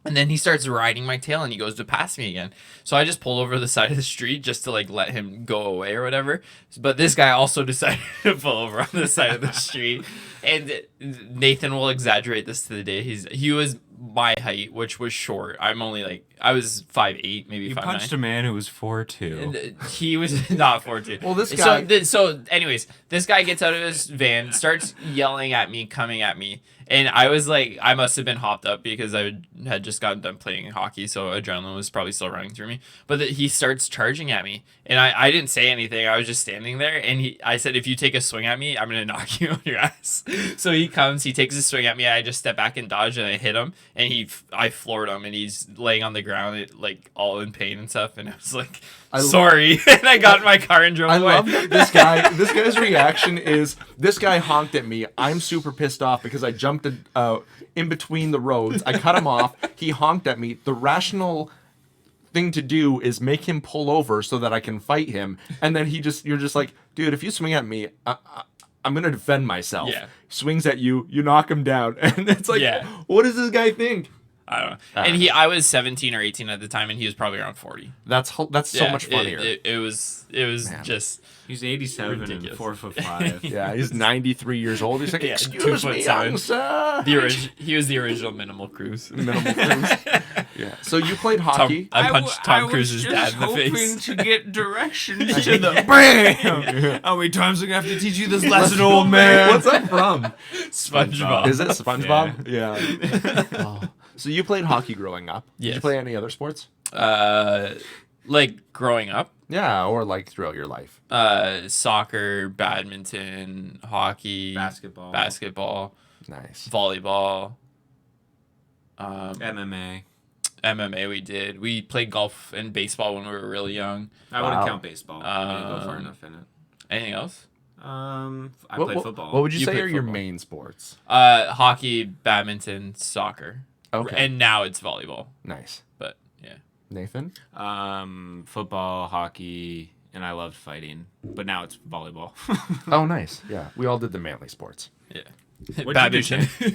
And then he starts riding my tail and he goes to pass me again. So I just pulled over the side of the street just to like let him go away or whatever. But this guy also decided to pull over on the side of the street. And Nathan will exaggerate this to the day. He was my height, which was short. I'm only like, I was 5'8", maybe 5'9". You punched a man who was 4'2". And he was not 4'2". Well, this guy. So anyways, this guy gets out of his van, starts yelling at me, coming at me. And I was like, I must have been hopped up because I had just gotten done playing hockey, so adrenaline was probably still running through me. But he starts charging at me, and I didn't say anything. I was just standing there, and I said, if you take a swing at me, I'm going to knock you on your ass. So he comes, he takes a swing at me, I just step back and dodge, and I hit him, and I floored him, and he's laying on the ground, like, all in pain and stuff, and I was like, sorry. And I got in my car and drove away. I love that this guy. This guy's reaction is, this guy honked at me. I'm super pissed off because I jumped in between the roads. I cut him off. He honked at me. The rational thing to do is make him pull over so that I can fight him. And then you're just like, dude, if you swing at me, I'm gonna defend myself. Yeah. Swings at you, you knock him down, and it's like, Yeah. What does this guy think? I don't know. And I was 17 or 18 at the time, and he was probably around 40. That's so much funnier. It was Man. just He's 87 ridiculous. and 4'5". Yeah, he's 93 years old. He's like, Yeah, excuse me, 2'7". young sir. he was the original Minimal Cruise. Minimal Cruise. Yeah. So you played hockey. I punched Tom Cruise's dad in the face. to get directions to the bam. How many times am I gonna have to teach you this lesson, old man? What's that from? SpongeBob. Is it SpongeBob? Yeah. Oh. So you played hockey growing up. Did Yes. you play any other sports? Like growing up, Yeah, or like throughout your life. soccer, badminton, hockey, basketball, Nice. volleyball, MMA. MMA. We played golf and baseball when we were really young. I wouldn't Wow. count baseball. I didn't go far enough in it. Anything else? I played football. What would you You say played are your football. main sports? Hockey, badminton, soccer. Okay. And now it's volleyball. Nice. But yeah. Nathan? Football, hockey, and I loved fighting. But now it's volleyball. Oh, nice. Yeah. We all did the manly sports. Yeah. What'd you do,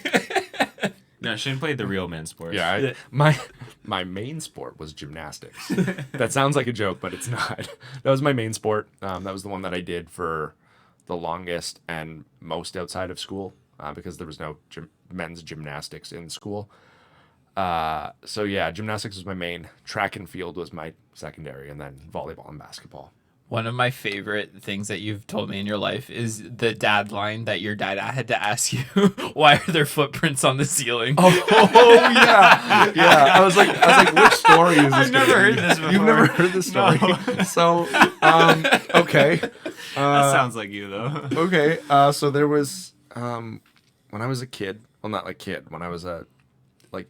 No, Shane played the real men's sports. Yeah. My main sport was gymnastics. That sounds like a joke, but it's not. That was my main sport. That was the one that I did for the longest and most outside of school because there was no men's gymnastics in school. So yeah, gymnastics was my main. Track and field was my secondary, and then volleyball and basketball. One of my favorite things that you've told me in your life is the dad line that your dad had to ask you, why are there footprints on the ceiling? Oh yeah, yeah. I was like, which story is this? I've never heard this before. You've never heard this story. No. So, okay. That sounds like you, though. Okay. So there was when I was a kid. Well, not like kid. When I was a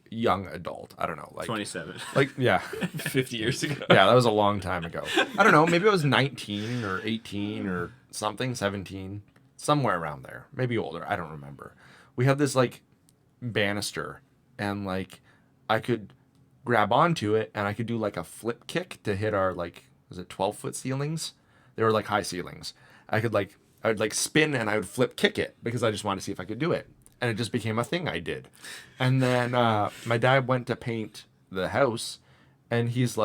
young adult. I don't know. 27. Yeah. 50 years ago. Yeah, that was a long time ago. I don't know. Maybe I was 19 or 18 or something, 17, somewhere around there. Maybe older. I don't remember. We had this banister, and I could grab onto it, and I could do a flip kick to hit our was it 12-foot ceilings? They were high ceilings. I would spin and I would flip kick it because I just wanted to see if I could do it. And it just became a thing I did. And then my dad went to paint the house, and he's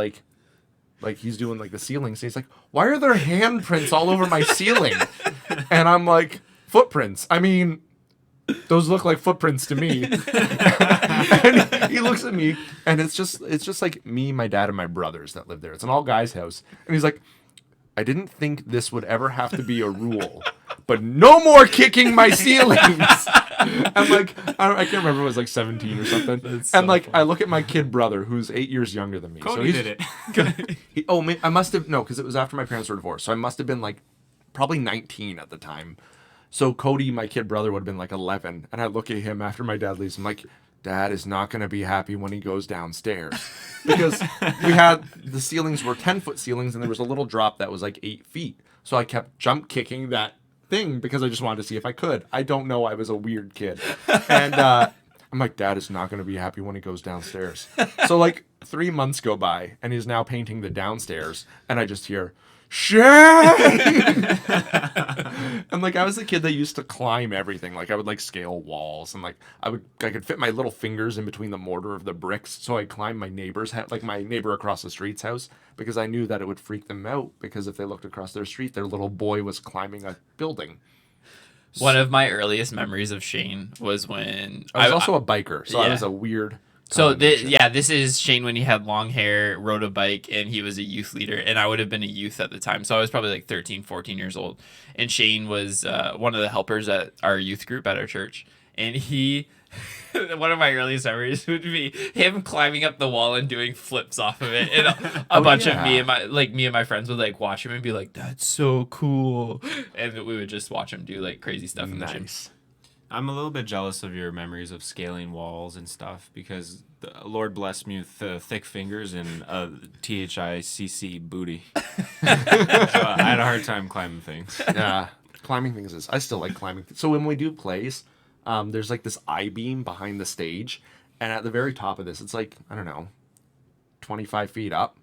he's doing the ceilings. And he's like, why are there handprints all over my ceiling? And I'm like, footprints. I mean, those look like footprints to me. And he looks at me, and it's just me, my dad, and my brothers that live there. It's an all guys house. And he's like, I didn't think this would ever have to be a rule, but no more kicking my ceilings. I'm I can't remember, it was 17 or something. That's And so I look at my kid brother, who's 8 years younger than me. Cody so did it. I must have, no, because it was after my parents were divorced. So I must have been probably 19 at the time. So Cody, my kid brother, would have been 11. And I look at him after my dad leaves. I'm like, Dad is not going to be happy when he goes downstairs. Because the ceilings were 10-foot ceilings, and there was a little drop that was 8 feet. So I kept jump kicking that thing because I just wanted to see if I could. I don't know. I was a weird kid. And I'm like, Dad is not going to be happy when he goes downstairs. So 3 months go by, and he's now painting the downstairs, and I just hear, Shane! And like I was the kid that used to climb everything. Like I would like scale walls, and like I could fit my little fingers in between the mortar of the bricks, so I climbed my neighbor's house, like my neighbor across the street's house, because I knew that it would freak them out, because if they looked across their street, their little boy was climbing a building. One of my earliest memories of Shane was when I was also a biker, so I yeah. was a weird. So this is Shane when he had long hair, rode a bike, and he was a youth leader. And I would have been a youth at the time. So I was probably like 13, 14 years old. And Shane was one of the helpers at our youth group at our church. And he, one of my earliest memories would be him climbing up the wall and doing flips off of it. And a bunch of me and my friends would like watch him and be like, "That's so cool." And we would just watch him do like crazy stuff in the gym. I'm a little bit jealous of your memories of scaling walls and stuff, because the Lord bless me with thick fingers and THICC booty. So I had a hard time climbing things. Yeah, climbing things is. I still like climbing. So when we do plays, there's like this I-beam behind the stage, and at the very top of this, it's like, I don't know, 25 feet up.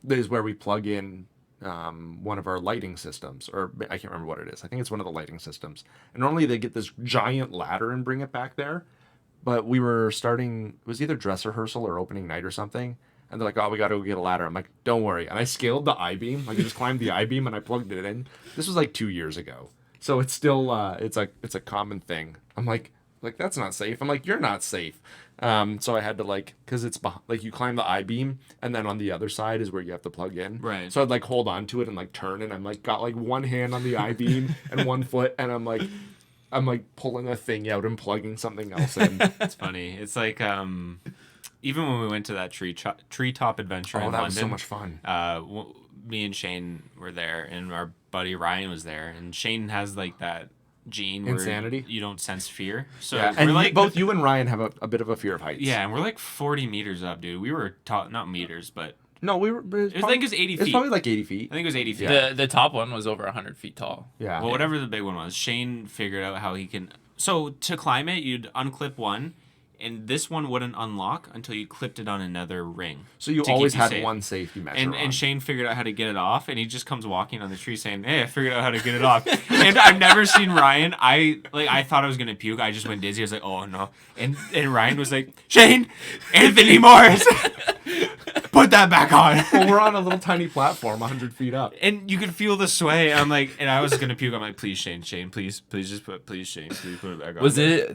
This is where we plug in one of our lighting systems, or I can't remember what it is. I think it's one of the lighting systems. And normally they get this giant ladder and bring it back there. But we were starting, it was either dress rehearsal or opening night or something. And they're like, "Oh, we got to go get a ladder." I'm like, "Don't worry." And I scaled the I-beam. Like I just climbed the I-beam and I plugged it in. This was like 2 years ago. So it's still, it's a common thing. I'm like, that's not safe. I'm like, "You're not safe." So I had to like, cause it's like you climb the I-beam and then on the other side is where you have to plug in. Right. So I'd like hold on to it and like turn, and I'm like got like one hand on the I-beam and one foot, and I'm like pulling a thing out and plugging something else in. It's funny. It's like even when we went to that treetop adventure in that London, was so much fun. Me and Shane were there, and our buddy Ryan was there, and Shane has like that gene where Insanity. You don't sense fear. So Yeah, we're and like both you and Ryan have a bit of a fear of heights. Yeah, and we're like 40 meters up, dude. We were not meters, but No, we were. I think it was 80 feet. It's probably like 80 feet. I think it was 80 feet. Yeah. The top one was over 100 feet tall. Yeah. Well, whatever the big one was, Shane figured out how he can. So to climb it, you'd unclip one, and this one wouldn't unlock until you clipped it on another ring. So you to always keep you had safe. one safety measure. And Shane figured out how to get it off, and he just comes walking on the tree saying, "Hey, I figured out how to get it off." And I've never seen Ryan. I thought I was gonna puke. I just went dizzy. I was like, "Oh no!" And Ryan was like, "Shane, Anthony Morris, put that back on." Well, we're on a little tiny platform, 100 feet up. And you could feel the sway. I'm like, and I was gonna puke. I'm like, "Please, Shane, please Shane, please put it back on."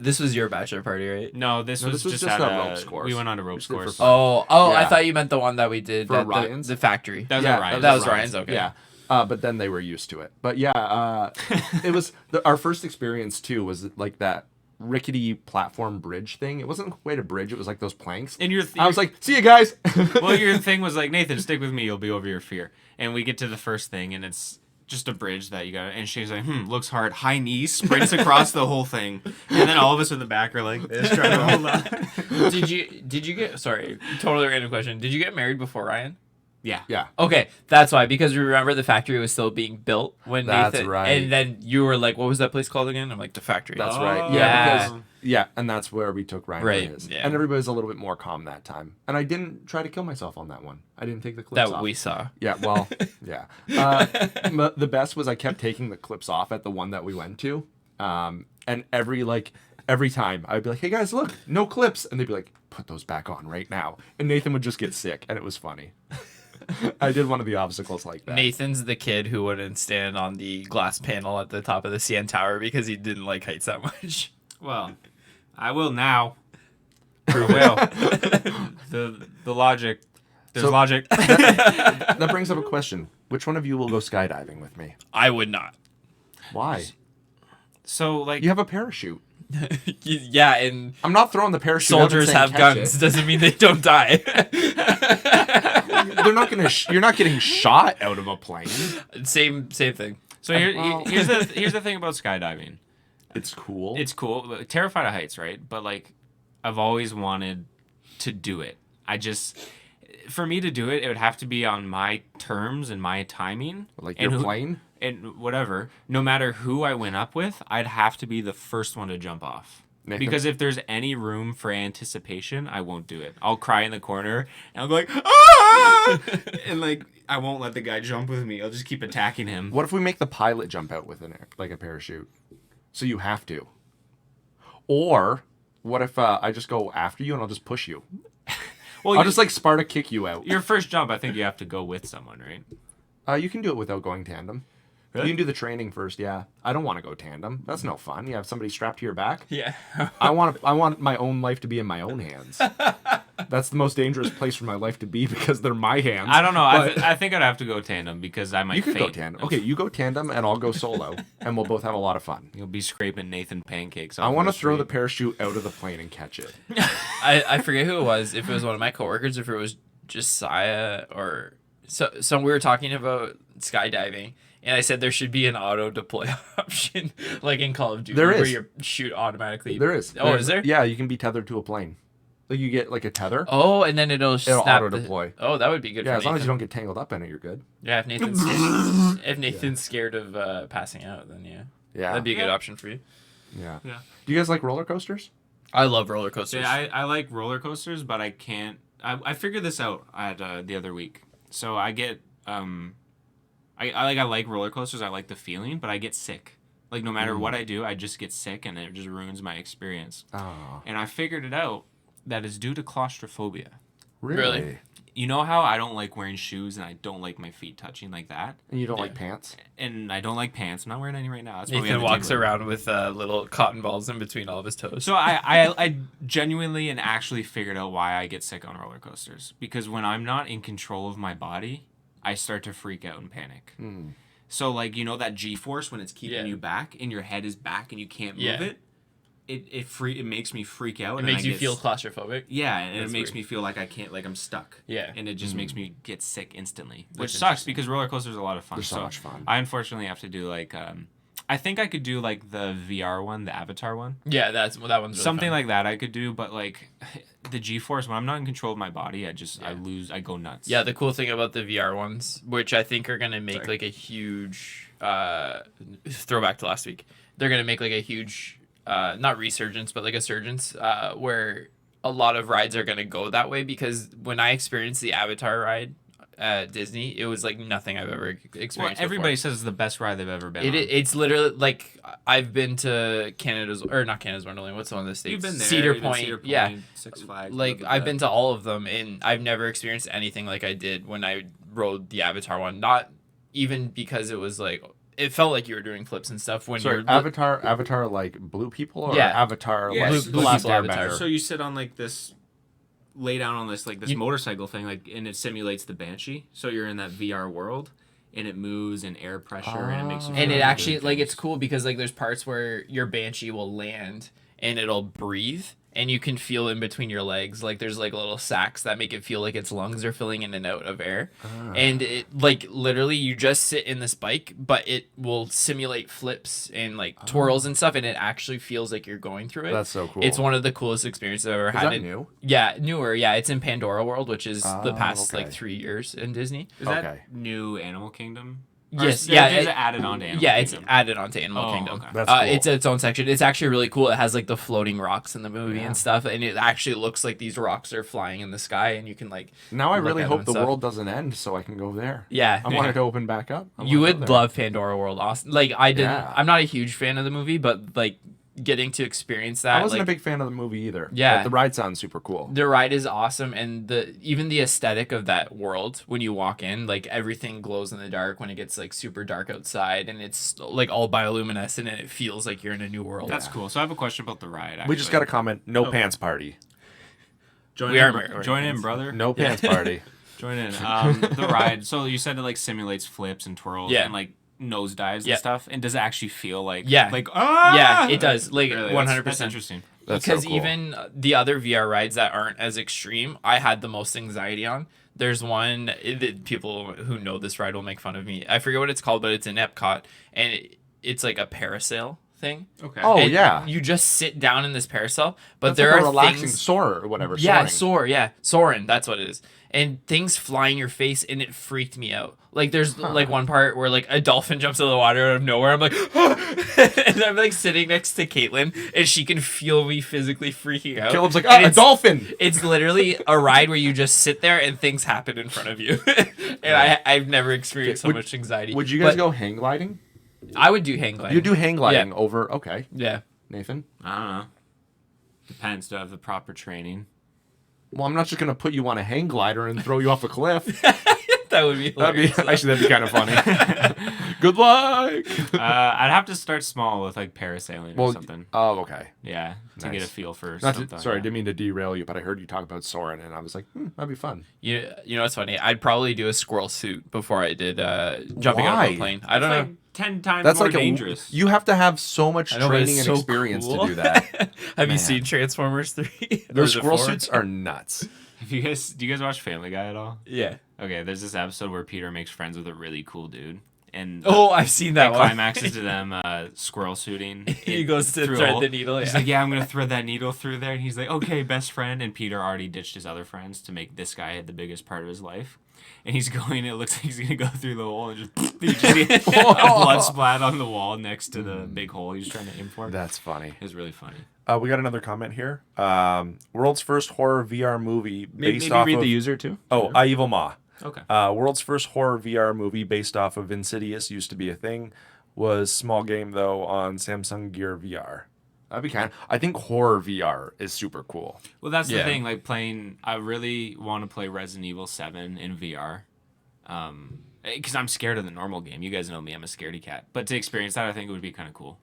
This was your bachelor party, right? No, this was just at a ropes course. We went on a ropes We did for course. fun. Oh, Yeah. I thought you meant the one that we did For at Ryan's? the factory. That was Yeah, at Ryan's. That was Ryan's, okay. Yeah. But then they were used to it. But yeah, it was our first experience too. Was like that rickety platform bridge thing. It wasn't quite a bridge. It was like those planks. And I was like, "See you guys." Well, your thing was like, "Nathan, stick with me. You'll be over your fear." And we get to the first thing, and it's just a bridge that you got. And she's like, looks hard. High knees, sprints across the whole thing. And then all of us in the back are like this, trying to hold on. Did you get, sorry, totally random question. Did you get married before Ryan? Yeah. Yeah. Okay, that's why, because remember the factory was still being built when That's Nathan, right. and then you were like, what was that place called again? I'm like, the factory. That's Oh. right. Yeah. Yeah, and that's where we took Ryan Right, for his. yeah. And everybody was a little bit more calm that time. And I didn't try to kill myself on that one. I didn't take the clips that off. we saw. Yeah, well, yeah. The best was I kept taking the clips off at the one that we went to. And every time I'd be like, "Hey guys, look, no clips." And they'd be like, "Put those back on right now." And Nathan would just get sick, and it was funny. I did one of the obstacles like that. Nathan's the kid who wouldn't stand on the glass panel at the top of the CN Tower because he didn't like heights that much. Well, I will now. I will. The logic. There's logic. That brings up a question. Which one of you will go skydiving with me? I would not. Why? So, like, You have a parachute. Yeah, and I'm not throwing the parachute out and soldiers saying have catch guns. it. Doesn't mean they don't die. They're not gonna. You're not getting shot out of a plane. Same thing. so here's the thing about skydiving. It's cool. It's cool. Terrified of heights, right? But like, I've always wanted to do it. For me to do it, it would have to be on my terms and my timing. like and your plane. And whatever. No matter who I went up with, I'd have to be the first one to jump off. Nathan? Because if there's any room for anticipation, I won't do it. I'll cry in the corner and I'll go like, ah! And like, I won't let the guy jump with me. I'll just keep attacking him. What if we make the pilot jump out with like a parachute? So you have to. Or what if I just go after you and I'll just push you? Well, I'll just like Sparta kick you out. your first jump, I think you have to go with someone, right? You can do it without going tandem. Really? You can do the training first, yeah. I don't want to go tandem. That's no fun. You have somebody strapped to your back. Yeah. I want my own life to be in my own hands. That's the most dangerous place for my life to be because they're my hands. I don't know. But I think I'd have to go tandem because I might you could go faint. tandem. Okay, you go tandem and I'll go solo, and we'll both have a lot of fun. You'll be scraping Nathan pancakes. I want to throw the parachute out of the plane and catch it. I forget who it was. If it was one of my coworkers, if it was Josiah or so we were talking about skydiving. And I said there should be an auto deploy option, like in Call of Duty, There is. where you shoot automatically. There is. Oh, is there? Yeah, you can be tethered to a plane. Like you get like a tether. Oh, and then it'll snap auto deploy. Oh, that would be good. Yeah, for as long as you Nathan. don't get tangled up in it, you're good. Yeah, if Nathan's scared of passing out, then yeah, Yeah. that'd be a good Yeah. option for you. Yeah. Yeah. Do you guys like roller coasters? I love roller coasters. Yeah, I like roller coasters, but I can't. I figured this out at the other week. So I get I like roller coasters. I like the feeling, but I get sick. Like no matter what I do, I just get sick, and it just ruins my experience. Oh, And I figured it out that is due to claustrophobia. Really? You know how I don't like wearing shoes and I don't like my feet touching like that, And you don't Yeah. like pants? and I don't like pants. I'm not wearing any right now. That's why we Nathan have the walks table. around with little cotton balls in between all of his toes. So I genuinely and actually figured out why I get sick on roller coasters, because when I'm not in control of my body, I start to freak out and panic. So like, you know that G-force when it's keeping Yeah. you back and your head is back and you can't move Yeah. it makes me freak out. it and makes I you get feel claustrophobic. Yeah, and That's it makes weird. me feel like I can't, like I'm stuck. Yeah. And it just makes me get sick instantly, which That's sucks because roller coasters are a lot of fun. They're so much fun. I unfortunately have to do like I think I could do like the VR one, the Avatar one. Yeah, that one's really Something fun. like that I could do, but like the G-force, when I'm not in control of my body, I go nuts. Yeah, the cool thing about the VR ones, which I think are gonna make like a huge throwback to last week. They're gonna make like a huge not resurgence, but like a surgence where a lot of rides are gonna go that way, because when I experienced the Avatar ride at Disney, it was like nothing I've ever experienced. Well, everybody before. says it's the best ride they've ever been on. It's literally like I've been to not Canada's Wonderland. What's the one in the States? You've been there. Cedar you've been Point. Cedar Point, Yeah. Six Flags. Like blah, blah, I've blah. been to all of them, and I've never experienced anything like I did when I rode the Avatar one. Not even because it was like it felt like you were doing flips and stuff when Sorry, you're Avatar like blue people or Yeah. Avatar Yeah, like blue the Last people Avatar. Airbender? So you sit on like this, lay down on this You- motorcycle thing, like, and it simulates the Banshee. So you're in that VR world, and it moves in air pressure, and it makes you. and feel it like actually doing like things. it's cool because like there's parts where your Banshee will land and it'll breathe, and you can feel in between your legs like there's like little sacs that make it feel like its lungs are filling in and out of air. And it like literally you just sit in this bike, but it will simulate flips and like twirls and stuff, and it actually feels like you're going through it. That's so cool. It's one of the coolest experiences I've ever Is had. that in- new? Yeah, newer. Yeah, it's in Pandora World, which is the past okay. like 3 years in Disney. Is that Okay. new Animal Kingdom? Or Yes, is- yeah, Is it- it added on to Animal Yeah, Kingdom? it's added onto Animal Oh, Kingdom. okay. That's cool. It's its own section. It's actually really cool. It has like the floating rocks in the movie Yeah. and stuff, and it actually looks like these rocks are flying in the sky, and you can like. Now I look really at them hope and the stuff. world doesn't end so I can go there. Yeah, I want it to open back up. I you wanna go would there. love Pandora World. Austin. Like I didn't. Yeah. I'm not a huge fan of the movie, but like getting to experience that. I wasn't like, a big fan of the movie either. Yeah. But the ride sounds super cool. the ride is awesome, and even the aesthetic of that world when you walk in, like everything glows in the dark when it gets like super dark outside, and it's like all bioluminescent, and it feels like you're in a new world. That's cool. So I have a question about the ride. Actually. We just got a comment. No Oh. pants party. join we in, are bro- wearing join in, pants. brother. No pants party. Join in. The ride. So you said it like simulates flips and twirls Yeah. and like nosedives Yeah. and stuff. And does it actually feel like Yeah. like ah? Yeah, it does. Like Really? 100%. That's interesting. That's Because so cool. even the other VR rides that aren't as extreme, I had the most anxiety on. There's one that people who know this ride will make fun of me. I forget what it's called, but it's in Epcot, and it's like a parasail thing. Okay. Oh, And yeah. You just sit down in this parasail, but That's there like a are relaxing things. soar or whatever. Yeah, soaring. soaring. That's what it is. And things fly in your face, and it freaked me out. Like there's like one part where like a dolphin jumps out of the water out of nowhere. I'm like, and I'm like sitting next to Caitlin, and she can feel me physically freaking out. Caleb's like, And a dolphin. It's literally a ride where you just sit there and things happen in front of you. And I've never experienced so much anxiety. Would you guys But go hang gliding? I would do hang gliding. You do hang gliding Yeah. over. Okay, Yeah. Nathan. I don't know. Depends. Do I have the proper training? Well, I'm not just gonna put you on a hang glider and throw you off a cliff. That would be hilarious. That'd be kind of funny. Good luck. I'd have to start small with like parasailing or something. Oh, okay. Yeah, to get a Nice. feel for Not something. sorry, I yeah. didn't mean to derail you, but I heard you talk about soaring, and I was like, that'd be fun. You know what's funny? I'd probably do a squirrel suit before I did jumping out of Why? a plane. I don't It's know. like 10 times That's more like dangerous. You have to have so much I know, but training it's and so experience cool. to do that. Have you Man. seen Transformers 3? Or Those is it squirrel 4? suits are nuts. Do you guys watch Family Guy at all? Yeah. Okay, there's this episode where Peter makes friends with a really cool dude, and Oh, I've seen that it one. climaxes to them squirrel suiting. He goes to through a thread hole. the needle. He's Yeah. like, yeah, I'm gonna thread that needle through there, and he's like, okay, best friend. And Peter already ditched his other friends to make this guy the biggest part of his life. And he's going. It looks like he's gonna go through the hole and just you just see a blood splat on the wall next to the big hole he's trying to aim for. That's funny. It was really funny. We got another comment here. World's first horror VR movie based Maybe off read of... the user too. Oh, I Evil Ma. Okay. World's first horror VR movie based off of Insidious used to be a thing. Was small game though on Samsung Gear VR. That'd be kind of... I think horror VR is super cool. Well, that's Yeah. the thing. Like playing, I really want to play Resident Evil 7 in VR, because I'm scared of the normal game. You guys know me; I'm a scaredy cat. But to experience that, I think it would be kind of cool.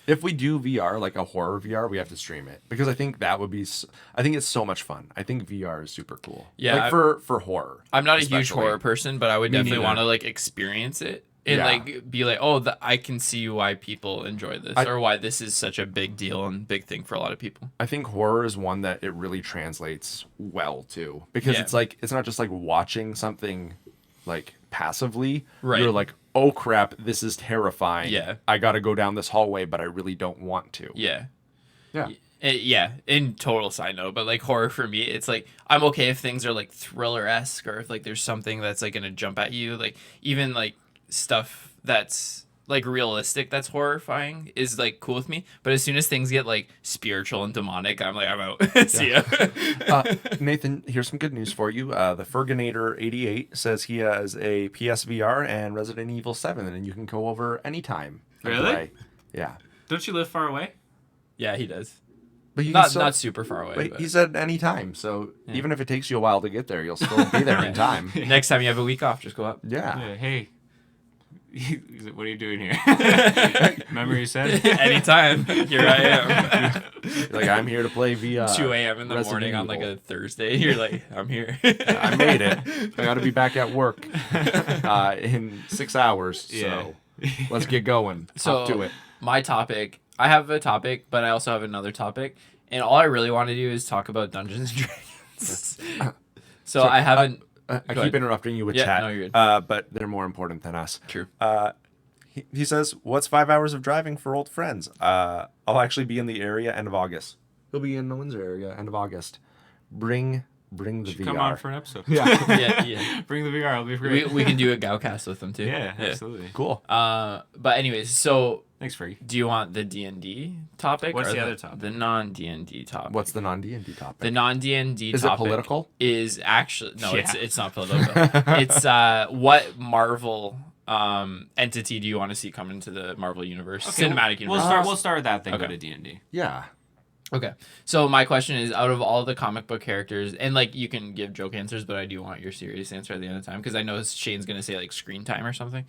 If we do VR, like a horror VR, we have to stream it because I think that would be. I think it's so much fun. I think VR is super cool. Yeah, like for horror. I'm not a huge especially. horror person, but I would Me definitely neither. want to like experience it and Yeah. like be like, oh, I can see why people enjoy this I- or why this is such a big deal and big thing for a lot of people. I think horror is one that it really translates well to because Yeah. it's like it's not just like watching something like passively. Right. You're like, oh crap, this is terrifying. Yeah. I got to go down this hallway, but I really don't want to. Yeah. Yeah. Yeah, in total side note, but like horror for me, it's like I'm okay if things are like thriller-esque or if like there's something that's like gonna jump at you, like even like stuff that's like realistic that's horrifying is like cool with me. But as soon as things get like spiritual and demonic, I'm like, I'm out. See ya. Nathan, here's some good news for you. The Ferganator88 says he has a PSVR and Resident Evil 7, and you can go over anytime. and Really? play. Yeah. Don't you live far away? Yeah, he does. But you can Not still- not super far away. Wait, but he said anytime, so even if it takes you a while to get there, you'll still be there in time. next time you have a week off, just go up. Yeah. Yeah. Hey. He's like, what are you doing here? Remember you said? Anytime. Here I am. Like, I'm here to play VR. 2 a.m. in the Resident morning on like Evil. a Thursday. You're like, I'm here. I made it. I got to be back at work in 6 hours. So Yeah. let's get going. So Up to it. my topic, I have a topic, but I also have another topic. And all I really want to do is talk about Dungeons and Dragons. So I haven't... I Go keep ahead. interrupting you with Yeah, chat. no, you're good. But they're more important than us. True. He says, "What's 5 hours of driving for old friends? I'll actually be in the area end of August. He'll be in the Windsor area end of August. Bring the Should VR. come on for an episode. Yeah. Bring the VR. It'll be great. We can do a Gowcast with them too. Yeah, absolutely. Cool. But anyways, so Thanks, Fergie. do you want the D&D topic? What's or the other topic? The non-D&D topic. What's the non-D&D topic? The non-D&D Is it topic political? is actually... No, Yeah. it's not political. It's what Marvel entity do you want to see come into the Marvel universe? Cinematic universe. We'll start with that, then go Okay. to D&D. Yeah. Okay. So my question is, out of all the comic book characters, and like you can give joke answers, but I do want your serious answer at the end of the time because I know Shane's gonna say like screen time or something.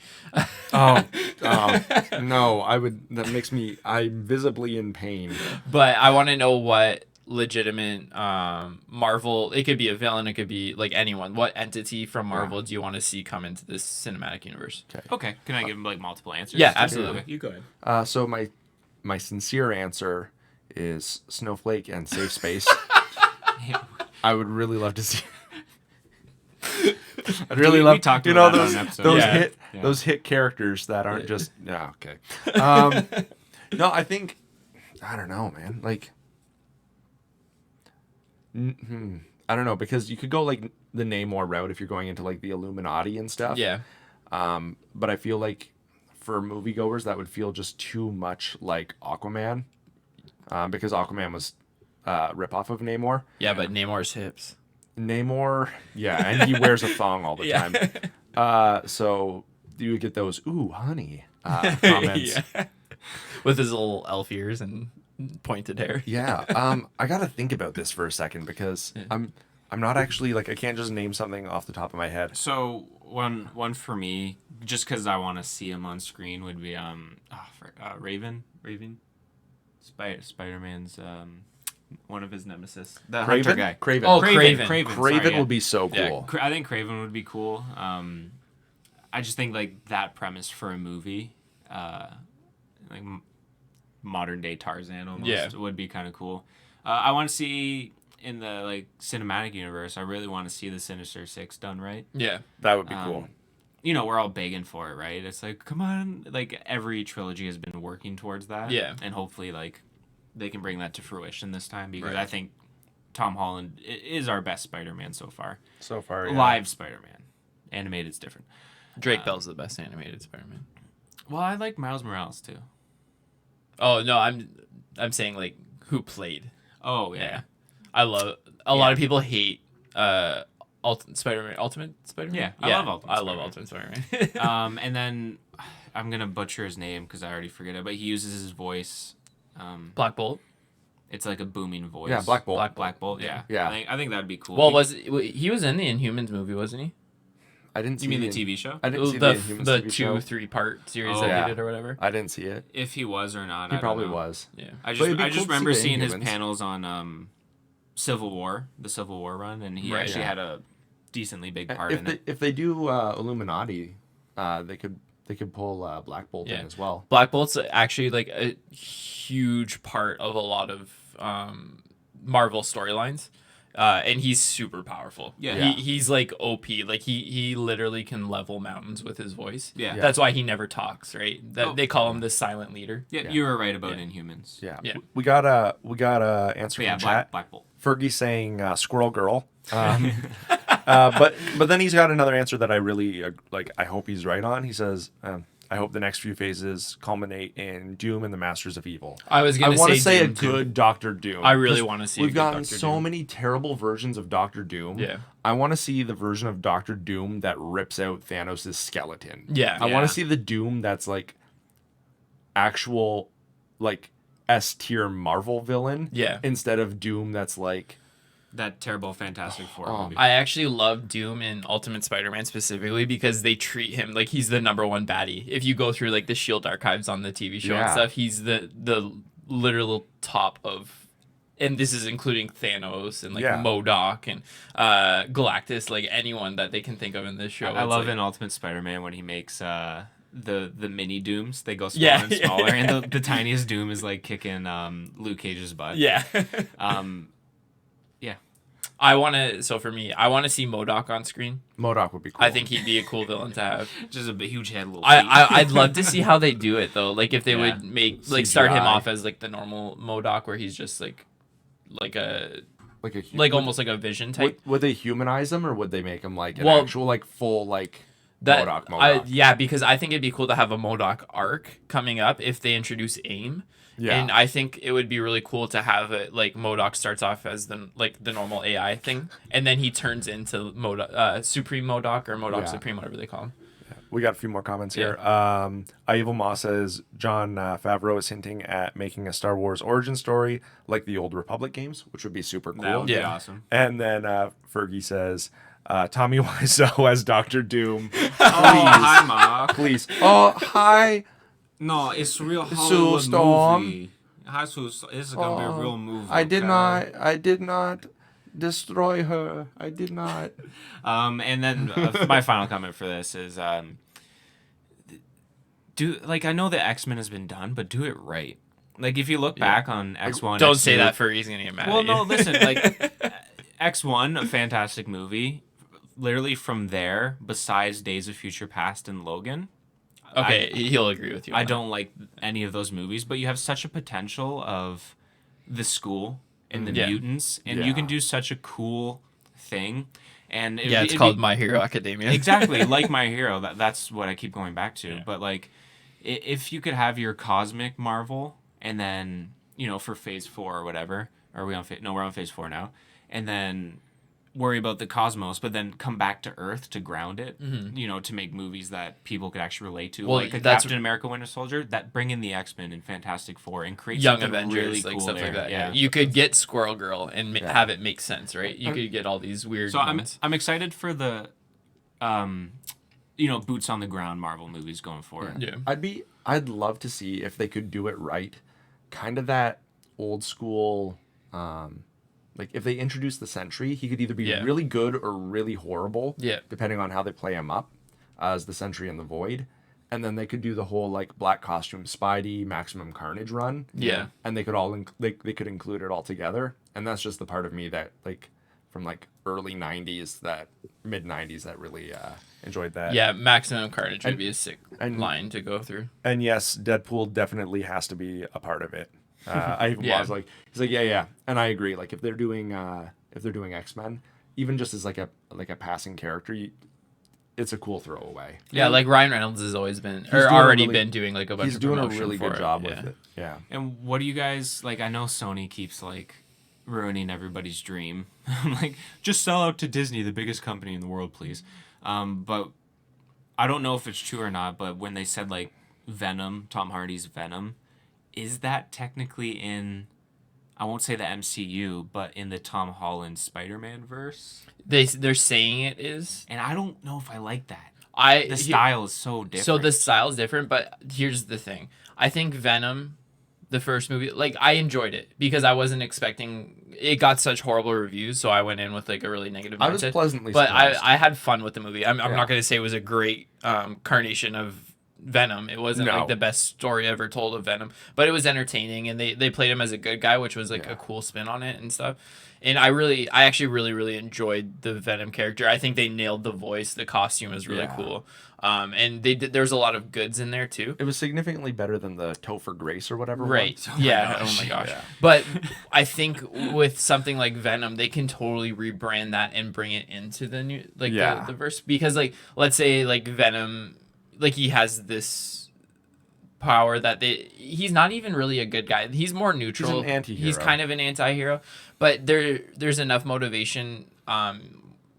No, I would. That makes me. I'm visibly in pain. But I want to know what legitimate Marvel. It could be a villain. It could be like anyone. What entity from Marvel do you want to see come into this cinematic universe? Okay. Can I give him like multiple answers? Yeah, absolutely. Okay, you go ahead. So my sincere answer is Snowflake and Safe Space. I would really love to see. I'd really We love talked you about know that those on an episode. those Yeah. hit Yeah. those hit characters that aren't just okay. No, I think I don't know, man. Like, I don't know because you could go like the Namor route if you're going into like the Illuminati and stuff. Yeah. But I feel like for moviegoers that would feel just too much like Aquaman, because Aquaman was rip off of Namor. Yeah, but Namor's hips. Namor, yeah, and he wears a thong all the Yeah. time. So you would get those "ooh, honey" comments. Yeah. With his little elf ears and pointed hair. Yeah. I gotta think about this for a second because I'm not actually like I can't just name something off the top of my head. So one for me, just because I want to see him on screen, would be Raven, Spider-Man's one of his nemesis, the Hunter guy. Craven. Oh, Craven. Craven. Craven Sorry, yeah. would be so Yeah, cool. I think Craven would be cool. I just think like that premise for a movie, like modern day Tarzan almost would be kind of cool. I want to see in the like cinematic universe. I really want to see the Sinister Six done right. Yeah. That would be cool. You know, we're all begging for it, right? It's like, come on, like every trilogy has been working towards that. Yeah. And hopefully, like, they can bring that to fruition this time because Right. I think Tom Holland is our best Spider-Man so far. So far, Live Spider-Man. Animated's different. Drake Bell's the best animated Spider-Man. Well, I like Miles Morales too. Oh no, I'm saying like who played. Oh Yeah. yeah. I love a lot of people hate Ultimate Spider-Man. Yeah, I love Ultimate I love Ultimate Spider-Man. And then I'm gonna butcher his name because I already forget it, but he uses his voice. Black Bolt. It's like a booming voice. Yeah, Black Bolt. Black Bolt. Yeah. Yeah. I think that'd be cool. Well, he was in the Inhumans movie, wasn't he? I didn't. See you mean the in- TV show? I didn't see the The Inhumans the TV show. 2-3 part series Oh, that yeah. they did or whatever. I didn't see it. If he was or not, He I probably don't know. was. Yeah. I But it'd just be I cool just to see remember the seeing his Inhumans. panels on Civil War, the Civil War run, and he Right. actually Yeah. had a decently big part If in they it. if they do Illuminati, they could pull Black Bolt Yeah. in as well. Black Bolt's actually like a huge part of a lot of Marvel storylines. And he's super powerful. Yeah. He's like OP. Like he literally can level mountains with his voice. Yeah. Yeah. That's why he never talks, right? Oh. They call him the silent leader. Yeah, Yeah. you were right about Yeah. Inhumans. Yeah. Yeah. We got a answer But yeah, from chat. Black Bolt. Fergie saying Squirrel Girl. But then he's got another answer that I really like. I hope he's right on. He says, "I hope the next few phases culminate in Doom and the Masters of Evil." I was I gonna want to say a Doom, too. good Doctor Doom. I really 'Cause want to see. We've a good gotten Dr. so Doom. many terrible versions of Doctor Doom. Yeah. I want to see the version of Doctor Doom that rips out Thanos' skeleton. Yeah. I Yeah. want to see the Doom that's like actual, like S tier Marvel villain. Yeah. Instead of Doom that's like. That terrible Fantastic Four Oh, movie. I actually love Doom in Ultimate Spider-Man specifically because they treat him like he's the number one baddie. If you go through like the Shield archives on the TV show and Yeah. stuff, he's the literal top of, and this is including Thanos and like Yeah. MODOK and Galactus, like anyone that they can think of in this show. I It's love like, in Ultimate Spider-Man when he makes the mini Dooms. They go smaller Yeah, and yeah. smaller, and the tiniest Doom is like kicking Luke Cage's butt. Yeah. Yeah. I want to. So for me, I want to see MODOK on screen. MODOK would be cool. I think he'd be a cool villain to have. Just a huge head, little feet. I'd love to see how they do it though. Like if they Yeah. would make like start him CGI. off as like the normal MODOK where he's just like a like a like almost like a Vision type. Would they humanize him or would they make him like an Well, actual like full like That MODOK? yeah, because I think it'd be cool to have a MODOK arc coming up if they introduce AIM. Yeah. And I think it would be really cool to have it like MODOK starts off as the normal AI thing, and then he turns into Supreme MODOK or MODOK Yeah. Supreme, whatever they call him. We got a few more comments here. Evil Ma says John Favreau is hinting at making a Star Wars origin story like the old Republic games, which would be super cool. That would be Yeah. awesome. And then Fergie says Tommy Wiseau as Doctor Doom. Oh, hi, Mark. Please. Oh, hi. No, it's real Sue Hollywood Storm. movie. Hi, Sue. It's gonna be a real movie. I did okay? not destroy her. I did not. And then my final comment for this is, I know the X-Men has been done, but do it right. Like if you look back on X1, Don't say X2 that for he's gonna get mad. Well, at you. no, listen, like X1, a fantastic movie. Literally from there, besides Days of Future Past and Logan, Okay, he'll agree with you. I on that. don't like any of those movies, but you have such a potential of the school and the Yeah. mutants, and you Yeah. can do such a cool thing. And Yeah, it's called My Hero Academia. exactly like My Hero. That's what I keep going back to. Yeah. But like, if you could have your cosmic Marvel, and then for Phase 4 or whatever, are we on phase? No, we're on Phase 4 now, and then worry about the cosmos, but then come back to Earth to ground it. To make movies that people could actually relate to, Well, like a that's- Captain America: Winter Soldier. That bring in the X-Men and Fantastic Four and create Young something Avengers, really like cool stuff there. like that. Yeah. You could get Squirrel Girl and Yeah. have it make sense, right? You could get all these weird So ones. I'm excited for the, boots on the ground Marvel movies going forward. Yeah. I'd love to see if they could do it right. Kind of that old school, like if they introduce the Sentry, he could either be Yeah. really good or really horrible, Yeah. depending on how they play him up as the Sentry in the Void. And then they could do the whole like black costume Spidey Maximum Carnage run. Yeah. And they could all they could include it all together. And that's just the part of me that like from like early 90s, that mid 90s, that really enjoyed that. Yeah, Maximum Carnage would And- be a sick and- line to go through. And yes, Deadpool definitely has to be a part of it. I even Yeah. was like, he's like, yeah, and I agree. Like if they're doing X-Men, even just as like a passing character, it's a cool throwaway. Yeah, like Ryan Reynolds has always been, He's or doing a already really- been doing like a bunch He's of doing a promotion really for good it. job Yeah. with it. Yeah. And what do you guys like? I know Sony keeps like ruining everybody's dream. Like, just sell out to Disney, the biggest company in the world, please. But I don't know if it's true or not. But when they said like Venom, Tom Hardy's Venom, is that technically in? I won't say the MCU, but in the Tom Holland Spider-Man verse. They're saying it is. And I don't know if I like that. The The style is so different. So the style is different, but here's the thing. I think Venom, the first movie, like I enjoyed it because I wasn't expecting it got such horrible reviews, so I went in with like a really negative mindset. I was pleasantly but surprised. I had fun with the movie. I'm Yeah. not going to say it was a great carnation of Venom. It wasn't No. like the best story ever told of Venom, but it was entertaining, and they played him as a good guy, which was like Yeah. a cool spin on it and stuff. And I actually really enjoyed the Venom character. I think they nailed the voice. The costume was really Yeah. cool. And there's a lot of goods in there too. It was significantly better than the Topher Grace or whatever. Right. Oh my Yeah. gosh. Oh my gosh. Yeah. But I think with something like Venom, they can totally rebrand that and bring it into the new Yeah. the verse, because like let's say like Venom, like he has this power that he's not even really a good guy. He's more neutral. He's an anti-hero. He's kind of an anti-hero, but there's enough motivation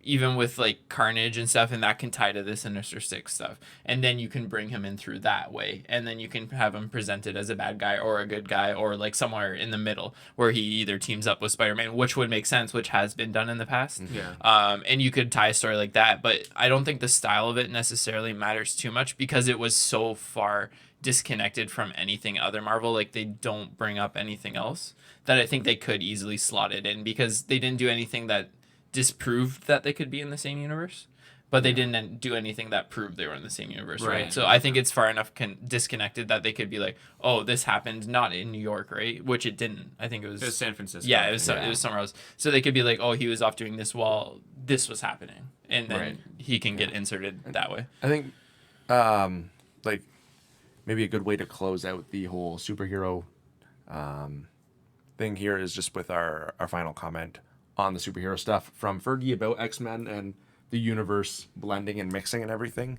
even with like Carnage and stuff, and that can tie to the Sinister Six stuff, and then you can bring him in through that way, and then you can have him presented as a bad guy or a good guy, or like somewhere in the middle where he either teams up with Spider-Man, which would make sense, which has been done in the past. Yeah. And you could tie a story like that, but I don't think the style of it necessarily matters too much because it was so far disconnected from anything other Marvel. Like they don't bring up anything else that I think they could easily slot it in, because they didn't do anything that disproved that they could be in the same universe, but they didn't do anything that proved they were in the same universe, right? Right. So I think it's far enough disconnected that they could be like, oh, this happened not in New York, right? Which it didn't. I think it was San Francisco. Yeah, it was somewhere else. So they could be like, oh, he was off doing this while this was happening, and then Right. he can get inserted that way. I think, like, maybe a good way to close out the whole superhero thing here is just with our final comment on the superhero stuff from Fergie about X-Men and the universe blending and mixing and everything.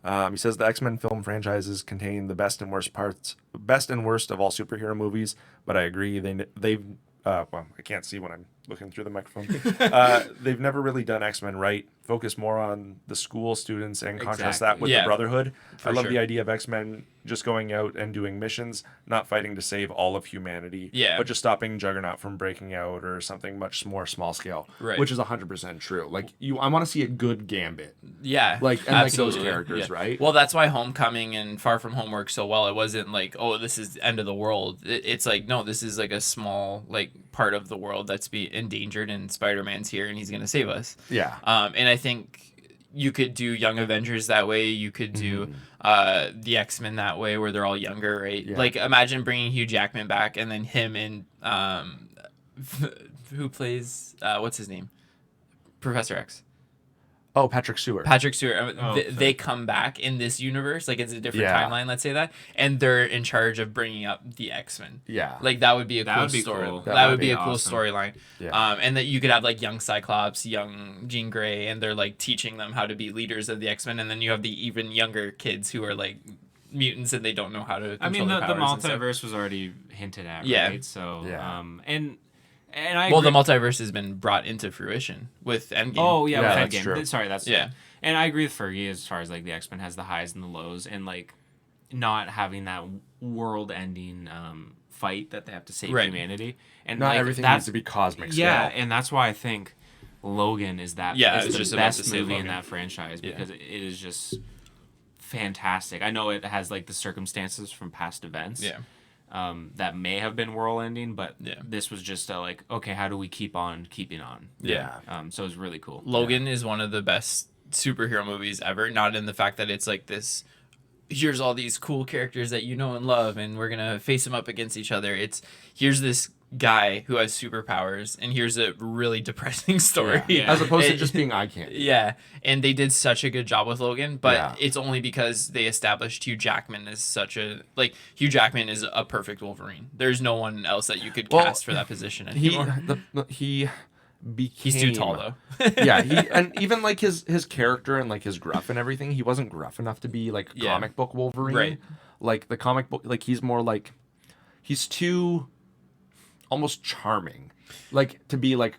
He says the X-Men film franchises contain the best and worst of all superhero movies, but I agree they've well, I can't see when I'm looking through the microphone. They've never really done X-Men right. Focus more on the school students and contrast that with Yeah, the Brotherhood. I love sure. the idea of X-Men just going out and doing missions, not fighting to save all of humanity, Yeah. but just stopping Juggernaut from breaking out or something much more small scale, Right. which is 100% true. Like I want to see a good Gambit, Yeah, like and absolutely. like those characters, Yeah. right? Well, that's why Homecoming and Far From Home worked so well. It wasn't like, oh, this is the end of the world. It's like, no, this is like a small like part of the world that's endangered, and Spider-Man's here and he's gonna save us. Yeah. And I think you could do Young Avengers that way. You could do the X-Men that way, where they're all younger, right? Yeah. Like imagine bringing Hugh Jackman back, and then him and who plays what's his name, Professor X. Oh, Patrick Stewart. Patrick Stewart. Oh, They come back in this universe, like it's a different Yeah. timeline. Let's say that, and they're in charge of bringing up the X-Men. Yeah. Like that would be a That cool would be story. cool. That, That would would be be a cool awesome. storyline. Yeah. And that you could have like young Cyclops, young Jean Grey, and they're like teaching them how to be leaders of the X-Men, and then you have the even younger kids who are like mutants and they don't know how to control I mean, their the powers and stuff. multiverse was already hinted at, Yeah. right? So, Yeah. and I Well, agree. the multiverse has been brought into fruition with Endgame. Oh yeah, Yeah, with that's Endgame. true. Sorry, that's Yeah. And I agree with Fergie as far as like the X-Men has the highs and the lows, and like not having that world-ending fight that they have to save Right. humanity, and Not like, everything that's needs to be cosmic yeah, scale. and that's why I think Logan is that Yeah, I is was the just about to best say movie in Logan. that franchise Yeah. because it is just fantastic. I know it has like the circumstances from past events. Yeah. That may have been world ending, but Yeah. this was just like, okay, how do we keep on keeping on? Yeah. So it was really cool. Logan is one of the best superhero movies ever. Not in the fact that it's like this. Here's all these cool characters that you know and love, and we're gonna face them up against each other. It's here's this guy who has superpowers, and here's a really depressing story. Yeah. As opposed to It- just being eye candy. Yeah, and they did such a good job with Logan, but Yeah. it's only because they established Hugh Jackman as such a Hugh Jackman is a perfect Wolverine. There's no one else that you could Well, cast for that position He anymore. he became He's too tall though. Yeah, and even like his character and like his gruff and everything, he wasn't gruff enough to be like Yeah. comic book Wolverine. Right. Like the comic book, like he's more like he's too almost charming, like to be like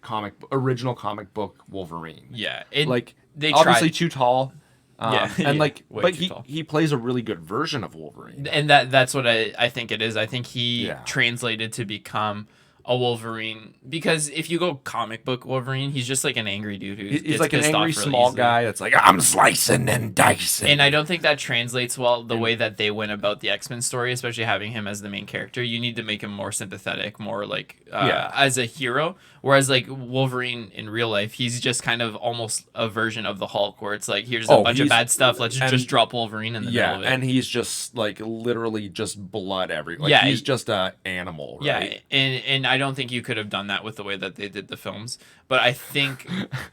original comic book Wolverine. Yeah, Like they obviously tried. too tall. Yeah, and yeah, like, way but too tall. he plays a really good version of Wolverine. And that's what I think it is. I think he Yeah. translated to become a Wolverine because if you go comic book Wolverine, he's just like an angry dude who He's gets like an pissed angry off really small easily. guy that's like, I'm slicing and dicing. And I don't think that translates well the way that they went about the X-Men story, especially having him as the main character. You need to make him more sympathetic, more like as a hero. Whereas like Wolverine in real life, he's just kind of almost a version of the Hulk, where it's like, here's a bunch of he's- bad stuff. Let's and- just drop Wolverine in the yeah, middle of it. and he's just like literally just blood everywhere. Like, Yeah, he's just a animal, right? Yeah, and I don't think you could have done that with the way that they did the films. But I think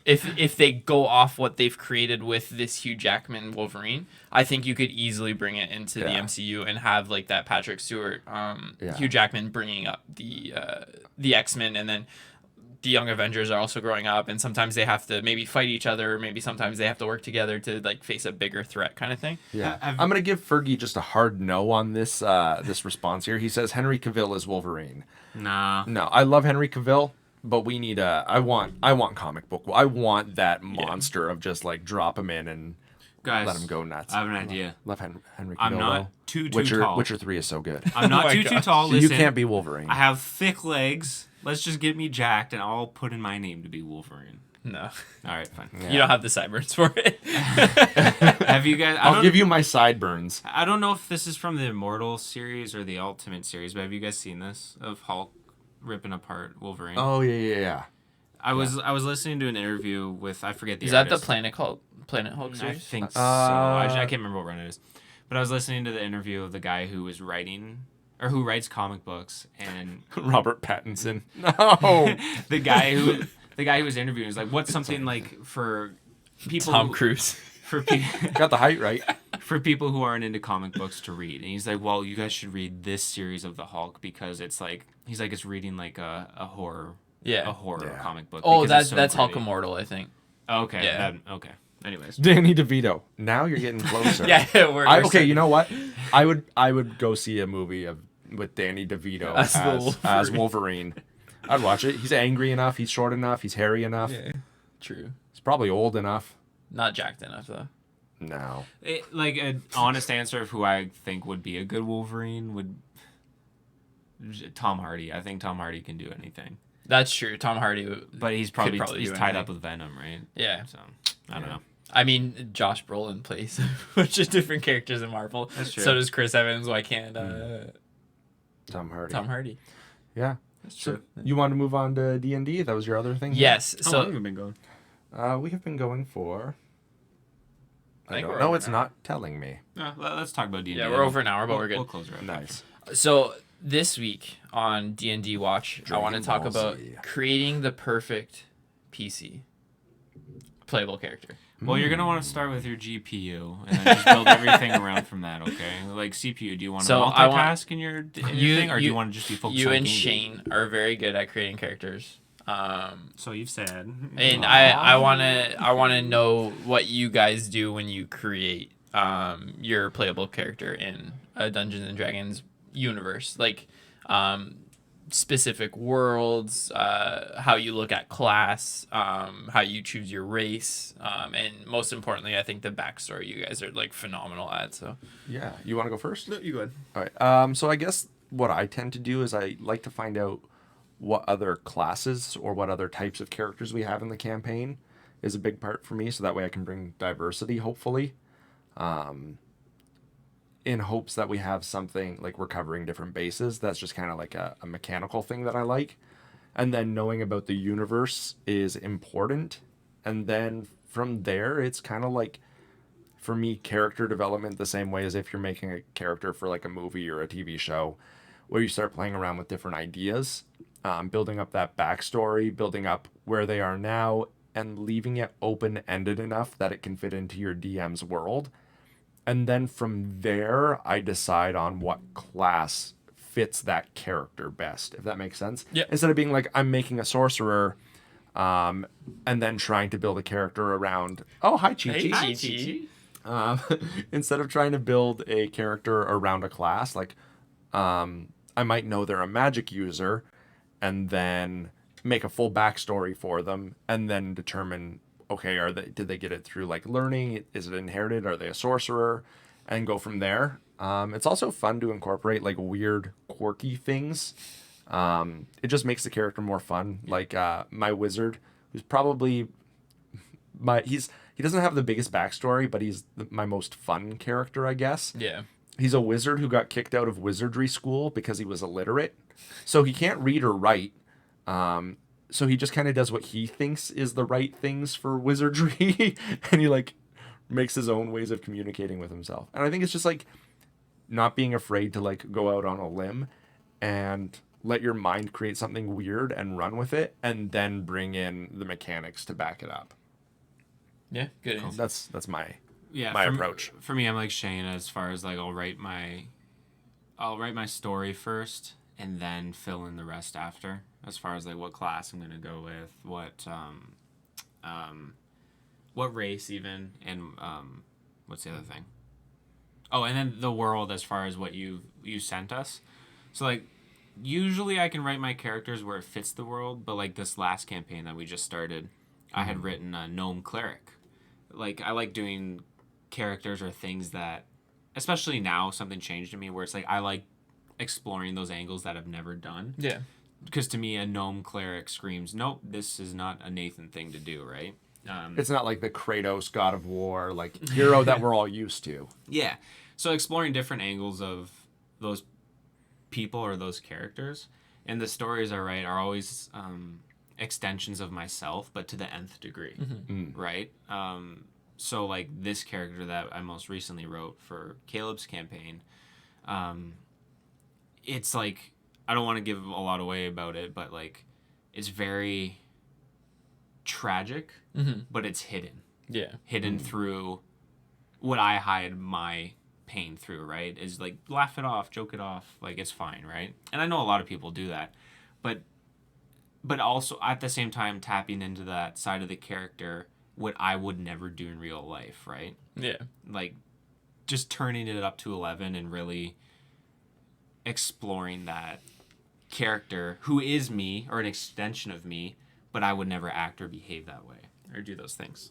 if they go off what they've created with this Hugh Jackman Wolverine, I think you could easily bring it into the Yeah. MCU and have like that Patrick Stewart, Yeah. Hugh Jackman bringing up the X-Men, and then the Young Avengers are also growing up, and sometimes they have to maybe fight each other, or maybe sometimes they have to work together to like face a bigger threat, kind of thing. Yeah, Have- I'm gonna give Fergie just a hard no on this this response here. He says Henry Cavill is Wolverine. Nah. No, I love Henry Cavill, but we need I want comic book. I want that monster of just like drop him in and Guys, let him go nuts. I have an idea. Love Henry Cavill. I'm not though. too Witcher, tall. Witcher 3 is so good. I'm not Oh my too gosh. tall. So Listen, you can't be Wolverine. I have thick legs. Let's just get me jacked, and I'll put in my name to be Wolverine. No, All right, fine. Yeah. you don't have the sideburns for it. Have you guys? I'll give you my sideburns. I don't know if this is from the Immortal series or the Ultimate series, but have you guys seen this of Hulk ripping apart Wolverine? Oh yeah. I was listening to an interview with I forget the Is that the artist. Planet Hulk I series? think so. I can't remember what run it is, but I was listening to the interview of the guy who was writing or who writes comic books, and Robert Pattinson. No. the guy who was interviewing was like, "What's something like for people Tom who- Cruise. for people." Got the height right. For people who aren't into comic books to read, and he's like, well, you guys should read this series of the Hulk because it's like he's like it's reading like a horror Yeah. Yeah. comic book. Oh, because it's so that's Hulk gritty. Immortal, I think. Okay, Yeah. okay. Anyways, Danny DeVito. Now you're getting closer. Yeah, we're Okay, starting- you know what? I would go see a movie with Danny DeVito As the as Wolverine. Wolverine. I'd watch it. He's angry enough. He's short enough. He's hairy enough. Yeah, true. He's probably old enough. Not jacked enough though. No. like an honest answer of who I think would be a good Wolverine would Tom Hardy. I think Tom Hardy can do anything, That's true. Tom Hardy. but he's probably probably he's do tied anything. up with Venom, right? Yeah. So I don't know. I mean, Josh Brolin plays a bunch of different characters in Marvel. That's true. So does Chris Evans. Why can't Tom Hardy. Tom Hardy? Yeah. That's So you want to move on to D&D? That was your other thing? here? Yes. How So long have we been going? We have been going for... I think don't we're know. over It's an not telling me. Let's talk about D&D. yeah, we're over an hour, but we're We'll good. close her up. Nice. So this week on D&D Watch, I want to Dragon talk Ball about Z. creating the perfect PC. playable character. Well, you're gonna want to start with your GPU and then just build everything around from that. Okay, like CPU. Do you want to multitask in your thing, or do you want to just be focused on You and game? Shane are very good at creating characters. So you've said. And I wanna know what you guys do when you create your playable character in a Dungeons and Dragons universe, like specific worlds, how you look at class, how you choose your race, and most importantly, I think the backstory you guys are like phenomenal at. So Yeah, you want to go first? No, you go ahead. All right. So I guess what I tend to do is I like to find out what other classes or what other types of characters we have in the campaign is a big part for me, so that way I can bring diversity, hopefully, in hopes that we have something like we're covering different bases. That's just kind of like a mechanical thing that I like. And then knowing about the universe is important. And then from there, it's kind of like, for me, character development the same way as if you're making a character for like a movie or a TV show, where you start playing around with different ideas, building up that backstory, building up where they are now, and leaving it open-ended enough that it can fit into your DM's world. And then from there, I decide on what class fits that character best, if that makes sense. Yeah. Instead of being like, I'm making a sorcerer, and then trying to build a character around, oh, hi, Chi-Chi. Hey, Chi-Chi. Instead of trying to build a character around a class, like I might know they're a magic user and then make a full backstory for them and then determine, okay, did they get it through like learning? Is it inherited? Are they a sorcerer? And go from there. It's also fun to incorporate like weird, quirky things. It just makes the character more fun. Like my wizard, who's probably he doesn't have the biggest backstory, but he's my most fun character, I guess. Yeah. He's a wizard who got kicked out of wizardry school because he was illiterate. So he can't read or write. So he just kind of does what he thinks is the right things for wizardry. And he like makes his own ways of communicating with himself. And I think it's just like not being afraid to like go out on a limb and let your mind create something weird and run with it, and then bring in the mechanics to back it up. Yeah, good. Cool. That's my Yeah, approach. For me, I'm like Shane as far as like I'll write my story first and then fill in the rest after. As far as like what class I'm gonna go with, what race even, and what's the other thing? Oh, and then the world as far as what you sent us. So like usually I can write my characters where it fits the world, but like this last campaign that we just started, I had written a gnome cleric. Like I like doing characters or things that, especially now, something changed in me where it's like I like exploring those angles that I've never done. Yeah. Because to me, a gnome cleric screams, nope, this is not a Nathan thing to do, right? It's not like the Kratos God of War like hero that we're all used to. Yeah. So exploring different angles of those people or those characters, and the stories are always extensions of myself, but to the nth degree, right? So like this character that I most recently wrote for Caleb's campaign, it's like, I don't want to give a lot away about it, but like it's very tragic, but it's hidden. Yeah. Hidden through what I hide my pain through, right? Is like laugh it off, joke it off, like it's fine, right? And I know a lot of people do that, but also at the same time tapping into that side of the character what I would never do in real life, right? Yeah. Like just turning it up to 11 and really exploring that character who is me or an extension of me, but I would never act or behave that way or do those things.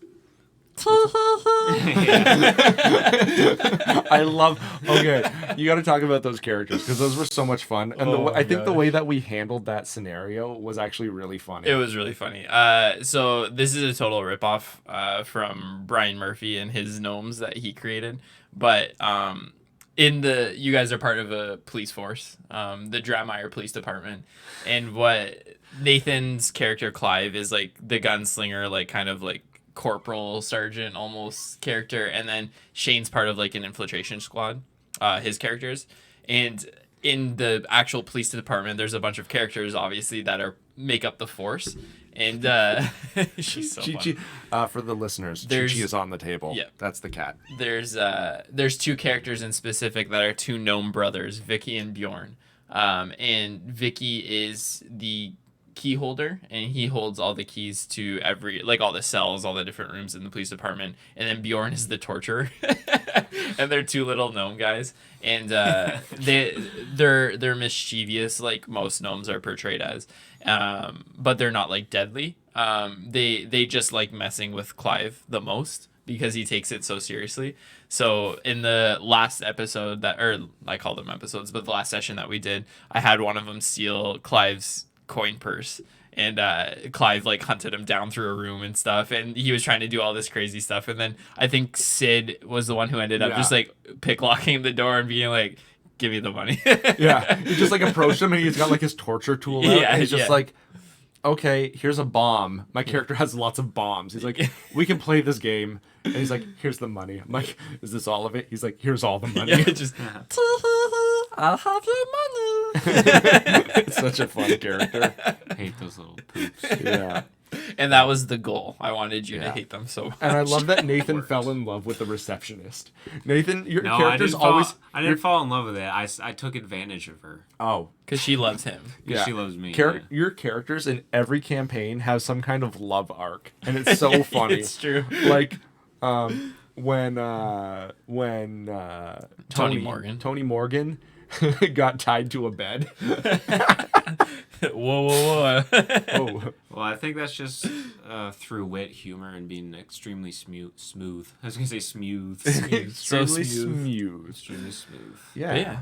I love. Okay, you got to talk about those characters because those were so much fun, and I think the way that we handled that scenario was actually really funny. It was really funny. So this is a total ripoff from Brian Murphy and his gnomes that he created, but you guys are part of a police force, the Dratmeyer Police Department, and what Nathan's character Clive is like the gunslinger, like kind of like corporal sergeant almost character, and then Shane's part of like an infiltration squad, his characters, and in the actual police department, there's a bunch of characters, obviously, that make up the force. And she's so Chi-Chi, funny. for the listeners, There's- Chi-Chi is on the table. Yeah. That's the cat. There's two characters in specific that are two gnome brothers, Vicky and Bjorn. And Vicky is the key holder, and he holds all the keys to all the cells, all the different rooms in the police department. And then Bjorn is the torturer. And they're two little gnome guys, and they're mischievous, like most gnomes are portrayed as, but they're not like deadly. They just like messing with Clive the most because he takes it so seriously. So in the last episode I call them episodes, but the last session that we did, I had one of them steal Clive's coin purse. And Clive like hunted him down through a room and stuff, and he was trying to do all this crazy stuff. And then I think Sid was the one who ended up just like picklocking the door and being like, "Give me the money." Yeah, he just like approached him, and he's got like his torture tool out. Yeah, and he's just yeah. like, "Okay, here's a bomb. My character has lots of bombs." He's like, "We can play this game." And he's like, "Here's the money." I'm like, "Is this all of it?" He's like, "Here's all the money." Yeah, just I'll have your money. It's such a fun character. Hate those little poops. Yeah. And that was the goal. I wanted you to Yeah. hate them so much. And I love that Nathan fell in love with the receptionist. Nathan, your No, character's always. I didn't fall in love with it. I took advantage of her Oh, Because she loves him. because yeah. she loves me. Your characters in every campaign have some kind of love arc, and it's so funny. It's true. Like, when Tony Morgan. Tony Morgan got tied to a bed. Whoa. Oh, Well, I think that's just through wit, humor, and being extremely smooth. I was gonna say smooth. extremely smooth. smooth. Extremely smooth. Yeah. Yeah.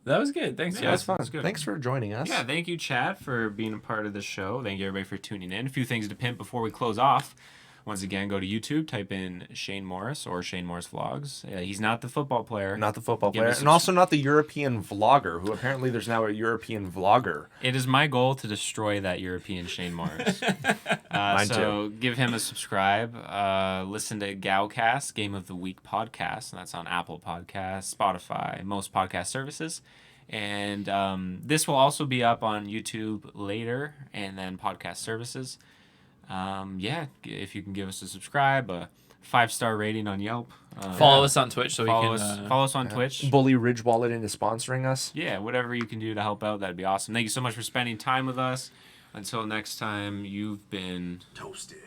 That was good. Thanks, Yeah, guys. That's fun. That's good. Thanks for joining us. Yeah, thank you, Chad, for being a part of the show. Thank you, everybody, for tuning in. A few things to pimp before we close off. Once again, go to YouTube, type in Shane Morris or Shane Morris Vlogs. He's not the football player. Not the football Give player, us and also not the European vlogger, who apparently there's now a European vlogger. It is my goal to destroy that European Shane Morris. Mine so give him a subscribe. Listen to Galcast, Game of the Week podcast, and that's on Apple Podcasts, Spotify, most podcast services. And this will also be up on YouTube later, and then podcast services. If you can give us a subscribe, a 5-star rating on Yelp. Follow us on Twitch so follow we can. us. Follow us on Twitch. Bully Ridge Wallet into sponsoring us. Yeah, whatever you can do to help out, that'd be awesome. Thank you so much for spending time with us. Until next time, you've been Toasted.